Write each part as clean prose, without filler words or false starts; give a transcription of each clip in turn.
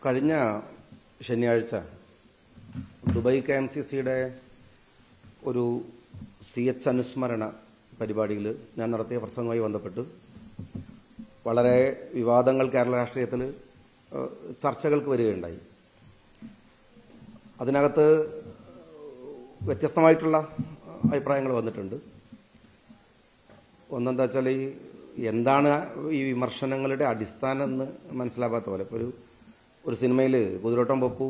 കഴിഞ്ഞ ശനിയാഴ്ച ദുബായ് KMCCയുടെ ഒരു CH അനുസ്മരണ പരിപാടിയിൽ ഞാൻ നടത്തിയ പ്രസംഗവുമായി ബന്ധപ്പെട്ട് വളരെ വിവാദങ്ങൾ കേരള രാഷ്ട്രീയത്തിൽ ചർച്ചകൾക്ക് വരികയുണ്ടായി. അതിനകത്ത് വ്യത്യസ്തമായിട്ടുള്ള അഭിപ്രായങ്ങൾ വന്നിട്ടുണ്ട്. ഒന്നെന്താ വെച്ചാൽ എന്താണ് ഈ വിമർശനങ്ങളുടെ അടിസ്ഥാനം എന്ന് മനസ്സിലാക്കാത്ത പോലെ ഇപ്പോൾ ഒരു സിനിമയിൽ കുതിരോട്ടം പപ്പു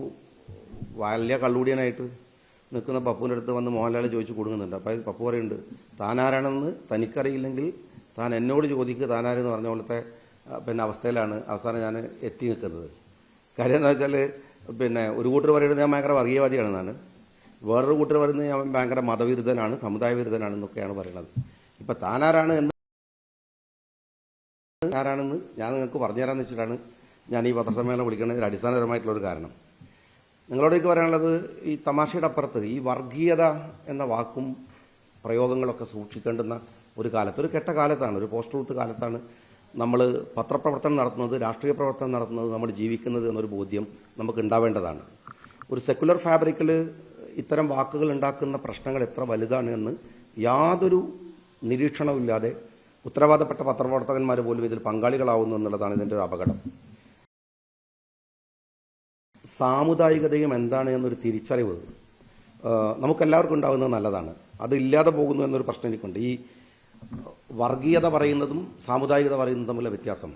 വലിയ കള്ളുകൂടിയനായിട്ട് നിൽക്കുന്ന പപ്പുവിൻ്റെ അടുത്ത് വന്ന് മോഹൻലാൽ ചോദിച്ചു കൊടുക്കുന്നുണ്ട്. അപ്പോൾ പപ്പു പറയുന്നുണ്ട്, താനാരാണെന്ന് തനിക്കറിയില്ലെങ്കിൽ താൻ എന്നോട് ചോദിക്കുക താനാരെന്ന് പറഞ്ഞ പോലത്തെ അവസ്ഥയിലാണ് അവസാനം ഞാൻ എത്തി നിൽക്കുന്നത്. കാര്യം എന്താ വെച്ചാൽ ഒരു കൂട്ടർ പറയുന്നത് ഞാൻ ഭയങ്കര വർഗീയവാദിയാണെന്നാണ്, വേറൊരു കൂട്ടർ പറയുന്നത് ഞാൻ ഭയങ്കര മതവിരുദ്ധനാണ്, സമുദായ വിരുദ്ധനാണെന്നൊക്കെയാണ് പറയുന്നത്. ഇപ്പം താനാരാണെന്ന് ഞാൻ നിങ്ങൾക്ക് പറഞ്ഞുതരാമെന്ന് വെച്ചിട്ടാണ് ഞാൻ ഈ പത്രസമ്മേളനം വിളിക്കുന്നതിന് അടിസ്ഥാനപരമായിട്ടുള്ളൊരു കാരണം. നിങ്ങളോടേക്ക് പറയാനുള്ളത്, ഈ തമാശയുടെ അപ്പുറത്ത് ഈ വർഗീയത എന്ന വാക്കും പ്രയോഗങ്ങളൊക്കെ സൂക്ഷിക്കേണ്ടുന്ന ഒരു കാലത്ത്, ഒരു കെട്ട കാലത്താണ്, ഒരു പോസ്റ്റ് ട്രൂത്ത് കാലത്താണ് നമ്മൾ പത്രപ്രവർത്തനം നടത്തുന്നത്, രാഷ്ട്രീയ പ്രവർത്തനം നടത്തുന്നത്, നമ്മൾ ജീവിക്കുന്നത് എന്നൊരു ബോധ്യം നമുക്ക് ഉണ്ടാവേണ്ടതാണ്. ഒരു സെക്കുലർ ഫാബ്രിക്കിൽ ഇത്തരം വാക്കുകൾ ഉണ്ടാക്കുന്ന പ്രശ്നങ്ങൾ എത്ര വലുതാണ് എന്ന് യാതൊരു നിരീക്ഷണവുമില്ലാതെ ഉത്തരവാദപ്പെട്ട പത്രപ്രവർത്തകന്മാർ പോലും ഇതിൽ പങ്കാളികളാവുന്നു എന്നുള്ളതാണ് ഇതിൻ്റെ ഒരു അപകടം. സാമുദായികതയും എന്താണ് എന്നൊരു തിരിച്ചറിവ് നമുക്കെല്ലാവർക്കും ഉണ്ടാകുന്നത് നല്ലതാണ്. അത് ഇല്ലാതെ പോകുന്നു എന്നൊരു പ്രശ്നം എനിക്കുണ്ട്. ഈ വർഗീയത പറയുന്നതും സാമുദായികത പറയുന്നതും തമ്മിലുള്ള വ്യത്യാസം.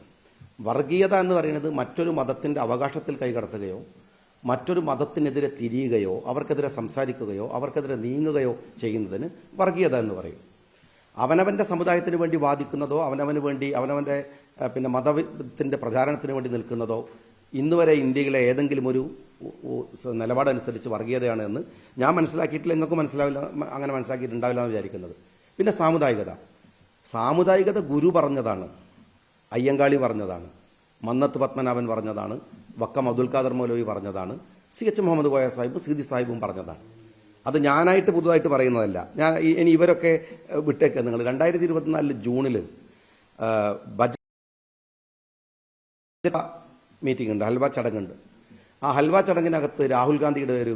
വർഗീയത എന്ന് പറയുന്നത് മറ്റൊരു മതത്തിൻ്റെ അവകാശത്തിൽ കൈകടത്തുകയോ മറ്റൊരു മതത്തിനെതിരെ തിരിയുകയോ അവർക്കെതിരെ സംസാരിക്കുകയോ അവർക്കെതിരെ നീങ്ങുകയോ ചെയ്യുന്നതിന് വർഗീയത എന്ന് പറയും. അവനവൻ്റെ സമുദായത്തിന് വേണ്ടി വാദിക്കുന്നതോ അവനവന് വേണ്ടി അവനവൻ്റെ മതത്തിൻ്റെ പ്രചാരണത്തിന് വേണ്ടി നിൽക്കുന്നതോ ഇന്നുവരെ ഇന്ത്യയിലെ ഏതെങ്കിലും ഒരു നിലപാടനുസരിച്ച് വർഗീയതയാണ് എന്ന് ഞാൻ മനസ്സിലാക്കിയിട്ടില്ല, നിങ്ങൾക്ക് മനസ്സിലാവില്ല, അങ്ങനെ മനസ്സിലാക്കിയിട്ടുണ്ടാവില്ല എന്ന് വിചാരിക്കുന്നത്. പിന്നെ സാമുദായികത ഗുരു പറഞ്ഞതാണ്, അയ്യങ്കാളി പറഞ്ഞതാണ്, മന്നത്ത് പത്മനാഭൻ പറഞ്ഞതാണ്, വക്കം അബ്ദുൽ ഖാദർ മൗലവി പറഞ്ഞതാണ്, CH മുഹമ്മദ് കോയ സാഹിബും സീതി സാഹിബും പറഞ്ഞതാണ്. അത് ഞാനായിട്ട് പുതുതായിട്ട് പറയുന്നതല്ല. ഞാൻ ഇനി ഇവരൊക്കെ വിട്ടേക്ക്. നിങ്ങൾ 2024 ജൂണിൽ ബജറ്റ് മീറ്റിംഗ് ഉണ്ട്, ഹൽവ ചടങ്ങുണ്ട്. ആ ഹൽവ ചടങ്ങിനകത്ത് രാഹുൽ ഗാന്ധിയുടെ ഒരു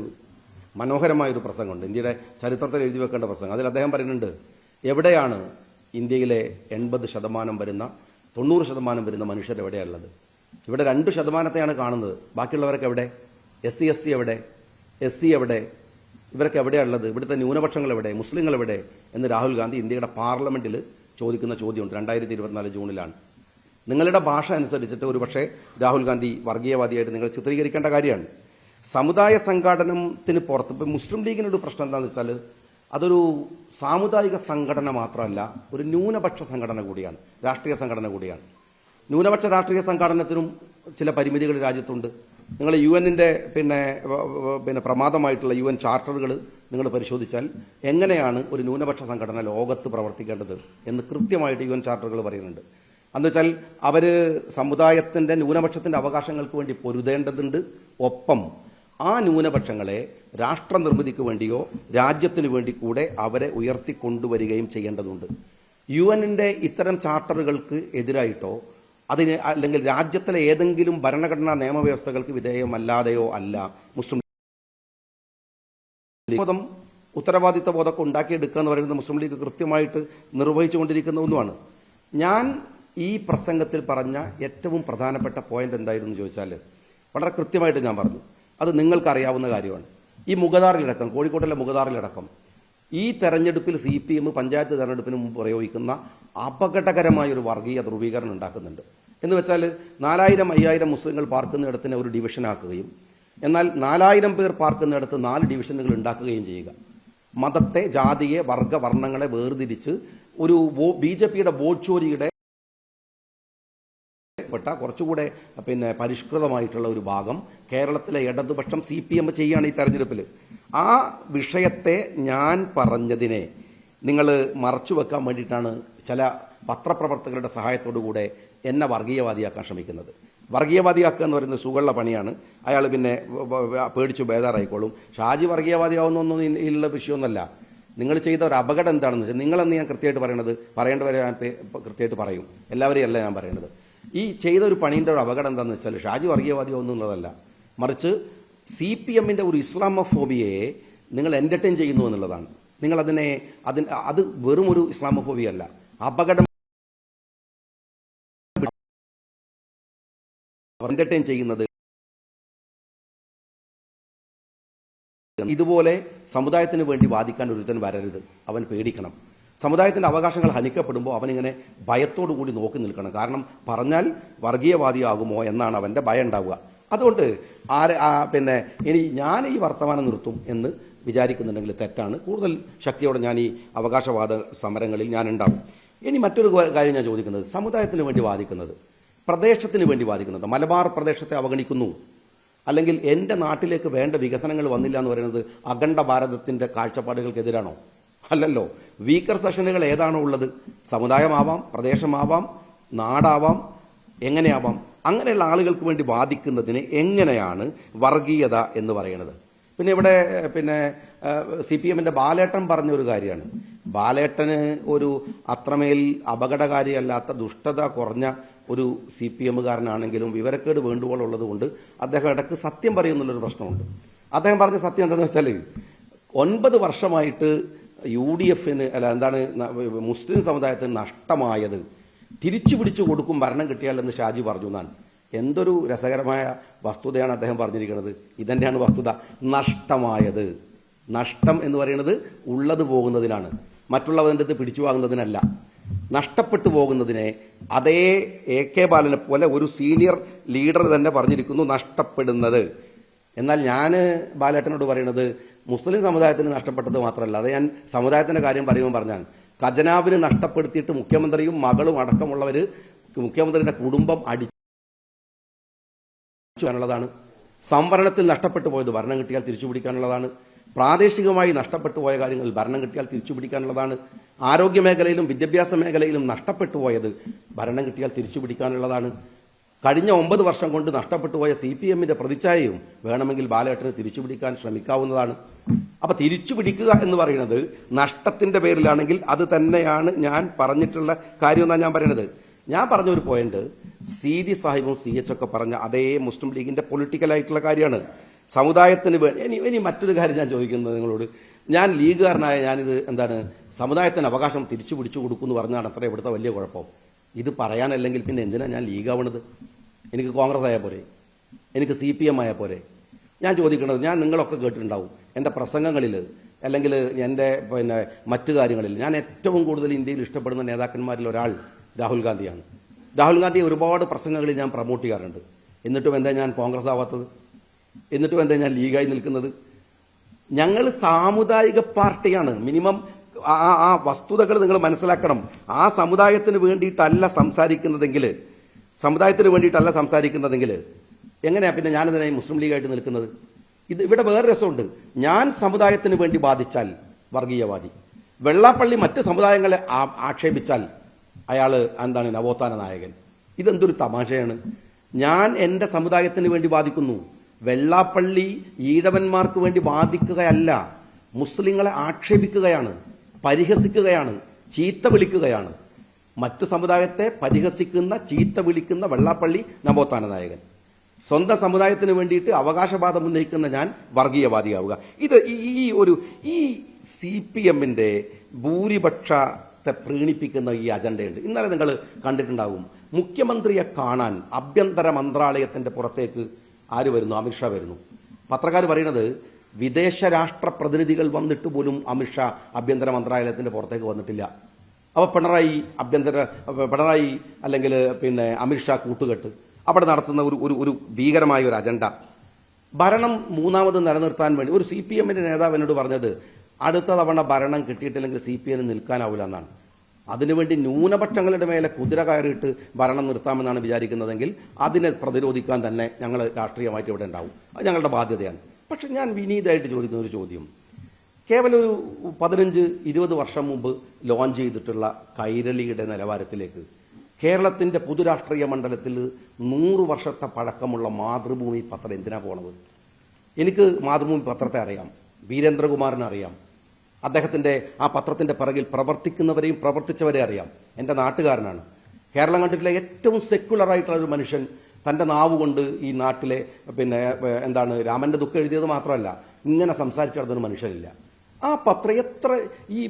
മനോഹരമായൊരു പ്രസംഗമുണ്ട്, ഇന്ത്യയുടെ ചരിത്രത്തിൽ എഴുതി വെക്കേണ്ട പ്രസംഗം. അതിൽ അദ്ദേഹം പറയുന്നുണ്ട്, എവിടെയാണ് ഇന്ത്യയിലെ 80% വരുന്ന 90% വരുന്ന മനുഷ്യരെവിടെയുള്ളത്? ഇവിടെ 2% കാണുന്നത്. ബാക്കിയുള്ളവരൊക്കെ എവിടെ? SC ST എവിടെ? SC എവിടെ? ഇവരൊക്കെ എവിടെയുള്ളത്? ഇവിടുത്തെ ന്യൂനപക്ഷങ്ങൾ എവിടെ? മുസ്ലിങ്ങൾ എവിടെ എന്ന് രാഹുൽ ഗാന്ധി ഇന്ത്യയുടെ പാർലമെന്റിൽ ചോദിക്കുന്ന ചോദ്യമുണ്ട്. 2024 ജൂണിലാണ്. നിങ്ങളുടെ ഭാഷ അനുസരിച്ചിട്ട് ഒരുപക്ഷെ രാഹുൽ ഗാന്ധി വർഗീയവാദിയായിട്ട് നിങ്ങൾ ചിത്രീകരിക്കേണ്ട കാര്യമാണ്. സമുദായ സംഘടനത്തിന് പുറത്ത് ഇപ്പം മുസ്ലിം ലീഗിനൊരു പ്രശ്നം എന്താണെന്ന് വെച്ചാൽ അതൊരു സാമുദായിക സംഘടന മാത്രമല്ല, ഒരു ന്യൂനപക്ഷ സംഘടന കൂടിയാണ്, രാഷ്ട്രീയ സംഘടന കൂടിയാണ്. ന്യൂനപക്ഷ രാഷ്ട്രീയ സംഘടനത്തിനും ചില പരിമിതികൾ രാജ്യത്തുണ്ട്. നിങ്ങൾ UN-ന്റെ പ്രമാദമായിട്ടുള്ള UN ചാർട്ടറുകൾ നിങ്ങൾ പരിശോധിച്ചാൽ എങ്ങനെയാണ് ഒരു ന്യൂനപക്ഷ സംഘടന ലോകത്ത് പ്രവർത്തിക്കേണ്ടത് എന്ന് കൃത്യമായിട്ട് UN ചാർട്ടറുകൾ പറയുന്നുണ്ട്. എന്നുവെച്ചാൽ അവർ സമുദായത്തിൻ്റെ ന്യൂനപക്ഷത്തിൻ്റെ അവകാശങ്ങൾക്ക് വേണ്ടി പൊരുതേണ്ടതുണ്ട്. ഒപ്പം ആ ന്യൂനപക്ഷങ്ങളെ രാഷ്ട്ര നിർമ്മിതിക്ക് വേണ്ടിയോ രാജ്യത്തിനു വേണ്ടി കൂടെ അവരെ ഉയർത്തിക്കൊണ്ടുവരികയും ചെയ്യേണ്ടതുണ്ട്. UN-ന്റെ ഇത്തരം ചാർട്ടറുകൾക്ക് എതിരായിട്ടോ അതിന് അല്ലെങ്കിൽ രാജ്യത്തിലെ ഏതെങ്കിലും ഭരണഘടനാ നിയമവ്യവസ്ഥകൾക്ക് വിധേയമല്ലാതെയോ അല്ല മുസ്ലിം ലീഗ്. ഉത്തരവാദിത്ത ബോധമൊക്കെ ഉണ്ടാക്കിയെടുക്കുക എന്ന് പറയുന്നത് മുസ്ലിം ലീഗ് കൃത്യമായിട്ട് നിർവഹിച്ചുകൊണ്ടിരിക്കുന്ന ഒന്നുമാണ്. ഞാൻ ഈ പ്രസംഗത്തിൽ പറഞ്ഞ ഏറ്റവും പ്രധാനപ്പെട്ട പോയിന്റ് എന്തായിരുന്നു ചോദിച്ചാൽ വളരെ കൃത്യമായിട്ട് ഞാൻ പറഞ്ഞു. അത് നിങ്ങൾക്കറിയാവുന്ന കാര്യമാണ്. ഈ മുഗദാറിലടക്കം, കോഴിക്കോട്ടിലെ മുഗദാറിലടക്കം ഈ തെരഞ്ഞെടുപ്പിൽ CPM പഞ്ചായത്ത് തെരഞ്ഞെടുപ്പിന് മുമ്പ് പ്രയോഗിക്കുന്ന അപകടകരമായൊരു വർഗീയ ധ്രുവീകരണം ഉണ്ടാക്കുന്നുണ്ട്. എന്ന് വെച്ചാൽ 4000-5000 മുസ്ലിങ്ങൾ പാർക്കുന്നിടത്തിനെ ഒരു ഡിവിഷനാക്കുകയും എന്നാൽ 4000 പേർ പാർക്കുന്നിടത്ത് 4 ഡിവിഷനുകൾ ഉണ്ടാക്കുകയും ചെയ്യുക. മതത്തെ, ജാതിയെ, വർണ്ണങ്ങളെ വേർതിരിച്ച് ഒരു BJPയുടെ വോട്ട് ചോരിയുടെ കുറച്ചുകൂടെ പരിഷ്കൃതമായിട്ടുള്ള ഒരു ഭാഗം കേരളത്തിലെ ഇടതുപക്ഷം CPM ചെയ്യുകയാണ് ഈ തെരഞ്ഞെടുപ്പിൽ. ആ വിഷയത്തെ ഞാൻ പറഞ്ഞതിനെ നിങ്ങൾ മറച്ചു വെക്കാൻ വേണ്ടിയിട്ടാണ് ചില പത്രപ്രവർത്തകരുടെ സഹായത്തോടുകൂടെ എന്നെ വർഗീയവാദിയാക്കാൻ ശ്രമിക്കുന്നത്. വർഗീയവാദിയാക്കുക എന്ന് പറയുന്നത് സുഖമുള്ള പണിയാണ്. അയാൾ പേടിച്ചു ബേജാറായിക്കോളും. ഷാജി വർഗീയവാദിയാവുന്നൊന്നും ഉള്ള വിഷയമൊന്നുമല്ല. നിങ്ങൾ ചെയ്ത ഒരു അപകടം എന്താണെന്ന് വെച്ചാൽ, നിങ്ങളെന്ന് ഞാൻ കൃത്യമായിട്ട് പറയേണ്ടവരെ ഞാൻ കൃത്യമായിട്ട് പറയും, എല്ലാവരെയും അല്ല ഞാൻ പറയുന്നത്. ഈ ചെയ്ത ഒരു പണീൻ്റെ ഒരു അപകടം എന്താണെന്ന് വെച്ചാൽ ഷാജി വർഗീയവാദിയാവുന്നുള്ളതല്ല, മറിച്ച് CPM-ന്റെ ഒരു ഇസ്ലാമോഫോബിയയെ നിങ്ങൾ എൻ്റർടൈൻ ചെയ്യുന്നു എന്നുള്ളതാണ്. നിങ്ങൾ അത് വെറും ഒരു ഇസ്ലാമോഫോബിയ അല്ല, അപകടം എൻ്റർടൈൻ ചെയ്യുന്നത്. ഇതുപോലെ സമുദായത്തിന് വേണ്ടി വാദിക്കാൻ ഒരുത്തൻ വരരുത്, അവൻ പേടിക്കണം. സമുദായത്തിൻ്റെ അവകാശങ്ങൾ ഹനിക്കപ്പെടുമ്പോൾ അവനിങ്ങനെ ഭയത്തോടു കൂടി നോക്കി നിൽക്കണം. കാരണം പറഞ്ഞാൽ വർഗീയവാദിയാകുമോ എന്നാണ് അവൻ്റെ ഭയം ഉണ്ടാവുക. അതുകൊണ്ട് ഇനി ഞാൻ ഈ വർത്തമാനം നിർത്തും എന്ന് വിചാരിക്കുന്നുണ്ടെങ്കിൽ തെറ്റാണ്. കൂടുതൽ ശക്തിയോടെ ഞാൻ ഈ അവകാശവാദ സമരങ്ങളിൽ ഞാൻ ഉണ്ടാവും. ഇനി മറ്റൊരു കാര്യം ഞാൻ ചോദിക്കുന്നത്, സമുദായത്തിന് വേണ്ടി വാദിക്കുന്നത്, പ്രദേശത്തിന് വേണ്ടി വാദിക്കുന്നത്, മലബാർ പ്രദേശത്തെ അവഗണിക്കുന്നു, അല്ലെങ്കിൽ എൻ്റെ നാട്ടിലേക്ക് വേണ്ട വികസനങ്ങൾ വന്നില്ല എന്ന് പറയുന്നത് അഖണ്ഡ ഭാരതത്തിൻ്റെ കാഴ്ചപ്പാടുകൾക്കെതിരാണോ? അല്ലല്ലോ. വീക്കർ സെഷനുകൾ ഏതാണോ ഉള്ളത്? സമുദായമാവാം, പ്രദേശമാവാം, നാടാവാം, എങ്ങനെയാവാം. അങ്ങനെയുള്ള ആളുകൾക്ക് വേണ്ടി വാദിക്കുന്നതിന് എങ്ങനെയാണ് വർഗീയത എന്ന് പറയുന്നത്? പിന്നെ ഇവിടെ CPM-ന്റെ ബാലേട്ടൻ പറഞ്ഞ ഒരു കാര്യമാണ്. ബാലേട്ടന് ഒരു അത്രമേൽ അപകടകാരിയല്ലാത്ത ദുഷ്ടത കുറഞ്ഞ ഒരു CPM-കാരനാണെങ്കിലും വിവരക്കേട് വേണ്ടുപോലുള്ളത് കൊണ്ട് അദ്ദേഹം ഇടയ്ക്ക് സത്യം പറയുന്നുള്ളൊരു പ്രശ്നമുണ്ട്. അദ്ദേഹം പറഞ്ഞ സത്യം എന്താണെന്ന് വെച്ചാൽ 9 വർഷമായിട്ട് UDF-ന് മുസ്ലിം സമുദായത്തിന് നഷ്ടമായത് തിരിച്ചു പിടിച്ചു കൊടുക്കും ഭരണം കിട്ടിയാലെന്ന് ഷാജി പറഞ്ഞു എന്നാണ്. എന്തൊരു രസകരമായ വസ്തുതയാണ് അദ്ദേഹം പറഞ്ഞിരിക്കുന്നത്. ഇതന്നെയാണ് വസ്തുത. നഷ്ടമായത്, നഷ്ടം എന്ന് പറയുന്നത് ഉള്ളത് പോകുന്നതിനാണ്, മറ്റുള്ളവൻ്റെ അടുത്ത് പിടിച്ചു വാങ്ങുന്നതിനല്ല. നഷ്ടപ്പെട്ടു പോകുന്നതിനെ അതേ AK ബാലനെ പോലെ ഒരു സീനിയർ ലീഡർ തന്നെ പറഞ്ഞിരിക്കുന്നു, നഷ്ടപ്പെടുന്നത്. എന്നാൽ ഞാൻ ബാലേട്ടനോട് പറയുന്നത് മുസ്ലിം സമുദായത്തിന് നഷ്ടപ്പെട്ടത് മാത്രമല്ല, അത് ഞാൻ സമുദായത്തിൻ്റെ കാര്യം പറയുമ്പോൾ പറഞ്ഞാൽ ഖജനാവിന് നഷ്ടപ്പെടുത്തിയിട്ട് മുഖ്യമന്ത്രിയും മകളും അടക്കമുള്ളവർ മുഖ്യമന്ത്രിയുടെ കുടുംബം അടിച്ചുള്ളതാണ്. സംവരണത്തിൽ നഷ്ടപ്പെട്ടു പോയത് ഭരണം കിട്ടിയാൽ തിരിച്ചു പിടിക്കാനുള്ളതാണ്. പ്രാദേശികമായി നഷ്ടപ്പെട്ടു പോയ കാര്യങ്ങൾ ഭരണം കിട്ടിയാൽ തിരിച്ചു പിടിക്കാനുള്ളതാണ്. ആരോഗ്യ മേഖലയിലും വിദ്യാഭ്യാസ മേഖലയിലും നഷ്ടപ്പെട്ടു പോയത് ഭരണം കിട്ടിയാൽ തിരിച്ചു പിടിക്കാനുള്ളതാണ്. കഴിഞ്ഞ 9 വർഷം കൊണ്ട് നഷ്ടപ്പെട്ടു പോയ CPM-ന്റെ പ്രതിച്ഛായയും വേണമെങ്കിൽ ബാലേട്ടന് തിരിച്ചു പിടിക്കാൻ ശ്രമിക്കാവുന്നതാണ്. അപ്പം തിരിച്ചു പിടിക്കുക എന്ന് പറയുന്നത് നഷ്ടത്തിൻ്റെ പേരിലാണെങ്കിൽ അത് തന്നെയാണ് ഞാൻ പറഞ്ഞിട്ടുള്ള കാര്യം എന്നാണ് ഞാൻ പറയുന്നത്. ഞാൻ പറഞ്ഞ ഒരു പോയിന്റ് CD സാഹിബും CH ഒക്കെ പറഞ്ഞ അതേ മുസ്ലിം ലീഗിൻ്റെ പൊളിറ്റിക്കലായിട്ടുള്ള കാര്യമാണ്. സമുദായത്തിന് ഇനി മറ്റൊരു കാര്യം ഞാൻ ചോദിക്കുന്നത് നിങ്ങളോട്, ഞാൻ ലീഗുകാരനായ ഞാനിത് സമുദായത്തിന് അവകാശം തിരിച്ചു പിടിച്ചു കൊടുക്കുമെന്ന് പറഞ്ഞാണ് അത്ര ഇവിടുത്തെ വലിയ കുഴപ്പം. ഇത് പറയാനല്ലെങ്കിൽ പിന്നെ എന്തിനാണ് ഞാൻ ലീഗാവണത്? എനിക്ക് കോൺഗ്രസ് ആയാൽ പോരെ, എനിക്ക് CPM ആയാൽ പോരെ? ഞാൻ ചോദിക്കുന്നത്, ഞാൻ നിങ്ങളൊക്കെ കേട്ടിട്ടുണ്ടാവും എൻ്റെ പ്രസംഗങ്ങളിൽ അല്ലെങ്കിൽ എൻ്റെ മറ്റു കാര്യങ്ങളിൽ ഞാൻ ഏറ്റവും കൂടുതൽ ഇന്ത്യയിൽ ഇഷ്ടപ്പെടുന്ന നേതാക്കന്മാരിൽ ഒരാൾ രാഹുൽ ഗാന്ധിയാണ്. രാഹുൽ ഗാന്ധി ഒരുപാട് പ്രസംഗങ്ങളിൽ ഞാൻ പ്രൊമോട്ട് ചെയ്യാറുണ്ട്. എന്നിട്ടും എന്താ ഞാൻ കോൺഗ്രസ് ആവാത്തത്? എന്നിട്ടും എന്താ ഞാൻ ലീഗായി നിൽക്കുന്നത്? ഞങ്ങൾ സാമുദായിക പാർട്ടിയാണ്. മിനിമം ആ വസ്തുതകൾ നിങ്ങൾ മനസ്സിലാക്കണം. ആ സമുദായത്തിന് വേണ്ടിയിട്ടല്ല സംസാരിക്കുന്നതെങ്കിൽ എങ്ങനെയാ പിന്നെ ഞാനിതിനെ മുസ്ലിം ലീഗായിട്ട് നിൽക്കുന്നത്? ഇവിടെ വേറെ രസമുണ്ട്. ഞാൻ സമുദായത്തിന് വേണ്ടി ബാധിച്ചാൽ വർഗീയവാദി, വെള്ളാപ്പള്ളി മറ്റ് സമുദായങ്ങളെ ആക്ഷേപിച്ചാൽ അയാൾ നവോത്ഥാന നായകൻ. ഇതെന്തൊരു തമാശയാണ്. ഞാൻ എൻ്റെ സമുദായത്തിന് വേണ്ടി ബാധിക്കുന്നു. വെള്ളാപ്പള്ളി ഈഴവന്മാർക്ക് വേണ്ടി ബാധിക്കുകയല്ല, മുസ്ലിങ്ങളെ ആക്ഷേപിക്കുകയാണ്, പരിഹസിക്കുകയാണ്, ചീത്ത വിളിക്കുകയാണ്. മറ്റു സമുദായത്തെ പരിഹസിക്കുന്ന, ചീത്ത വിളിക്കുന്ന വെള്ളാപ്പള്ളി നവോത്ഥാന നായകൻ. സ്വന്തം സമുദായത്തിന് വേണ്ടിയിട്ട് അവകാശവാദം ഉന്നയിക്കുന്ന ഞാൻ വർഗീയവാദിയാവുക. ഇത് ഈ CPM-ന്റെ ഭൂരിപക്ഷത്തെ പ്രീണിപ്പിക്കുന്ന ഈ അജണ്ടയുണ്ട്. ഇന്നലെ നിങ്ങൾ കണ്ടിട്ടുണ്ടാവും, മുഖ്യമന്ത്രിയെ കാണാൻ ആഭ്യന്തര മന്ത്രാലയത്തിൻ്റെ പുറത്തേക്ക് ആര് വരുന്നു? അമിത്ഷാ വരുന്നു. പത്രക്കാർ പറയുന്നത് വിദേശ രാഷ്ട്ര പ്രതിനിധികൾ വന്നിട്ട് പോലും അമിത്ഷാ ആഭ്യന്തര മന്ത്രാലയത്തിൻ്റെ പുറത്തേക്ക് വന്നിട്ടില്ല. അപ്പോൾ പിണറായി അല്ലെങ്കിൽ അമിത്ഷാ കൂട്ടുകെട്ട് അവിടെ നടത്തുന്ന ഒരു ഭീകരമായ ഒരു അജണ്ട, ഭരണം മൂന്നാമത് നിലനിർത്താൻ വേണ്ടി. ഒരു CPM-ന്റെ നേതാവ് എന്നോട് പറഞ്ഞത് അടുത്ത തവണ ഭരണം കിട്ടിയിട്ടില്ലെങ്കിൽ CPM നിൽക്കാനാവില്ല എന്നാണ്. അതിനുവേണ്ടി ന്യൂനപക്ഷങ്ങളുടെ മേലെ കുതിര കയറിയിട്ട് ഭരണം നിർത്താമെന്നാണ് വിചാരിക്കുന്നതെങ്കിൽ അതിനെ പ്രതിരോധിക്കാൻ തന്നെ ഞങ്ങൾ രാഷ്ട്രീയമായിട്ട് ഇവിടെ ഉണ്ടാവും. അത് ഞങ്ങളുടെ ബാധ്യതയാണ്. പക്ഷെ ഞാൻ വിനീതമായിട്ട് ചോദിക്കുന്ന ഒരു ചോദ്യം, കേവലം ഒരു 15-20 വർഷം മുമ്പ് ലോഞ്ച് ചെയ്തിട്ടുള്ള കൈരളിയുടെ നിലവാരത്തിലേക്ക് കേരളത്തിൻ്റെ പൊതുരാഷ്ട്രീയ മണ്ഡലത്തിൽ 100 വർഷത്തെ പഴക്കമുള്ള മാതൃഭൂമി പത്രം എന്തിനാ പോണത്? എനിക്ക് മാതൃഭൂമി പത്രത്തെ അറിയാം, വീരേന്ദ്രകുമാറിനെ അറിയാം, അദ്ദേഹത്തിൻ്റെ ആ പത്രത്തിൻ്റെ പിറകിൽ പ്രവർത്തിച്ചവരെ അറിയാം. എൻ്റെ നാട്ടുകാരനാണ്. കേരളം കണ്ടിട്ടുള്ള ഏറ്റവും സെക്യുലറായിട്ടുള്ള ഒരു മനുഷ്യൻ തൻ്റെ നാവ് കൊണ്ട് ഈ നാട്ടിലെ എന്താണ് രാമൻ്റെ ദുഃഖം എഴുതിയത് മാത്രമല്ല, ഇങ്ങനെ സംസാരിച്ചു നടന്നൊരു മനുഷ്യരില്ല. ആ പത്രം എത്ര ഈ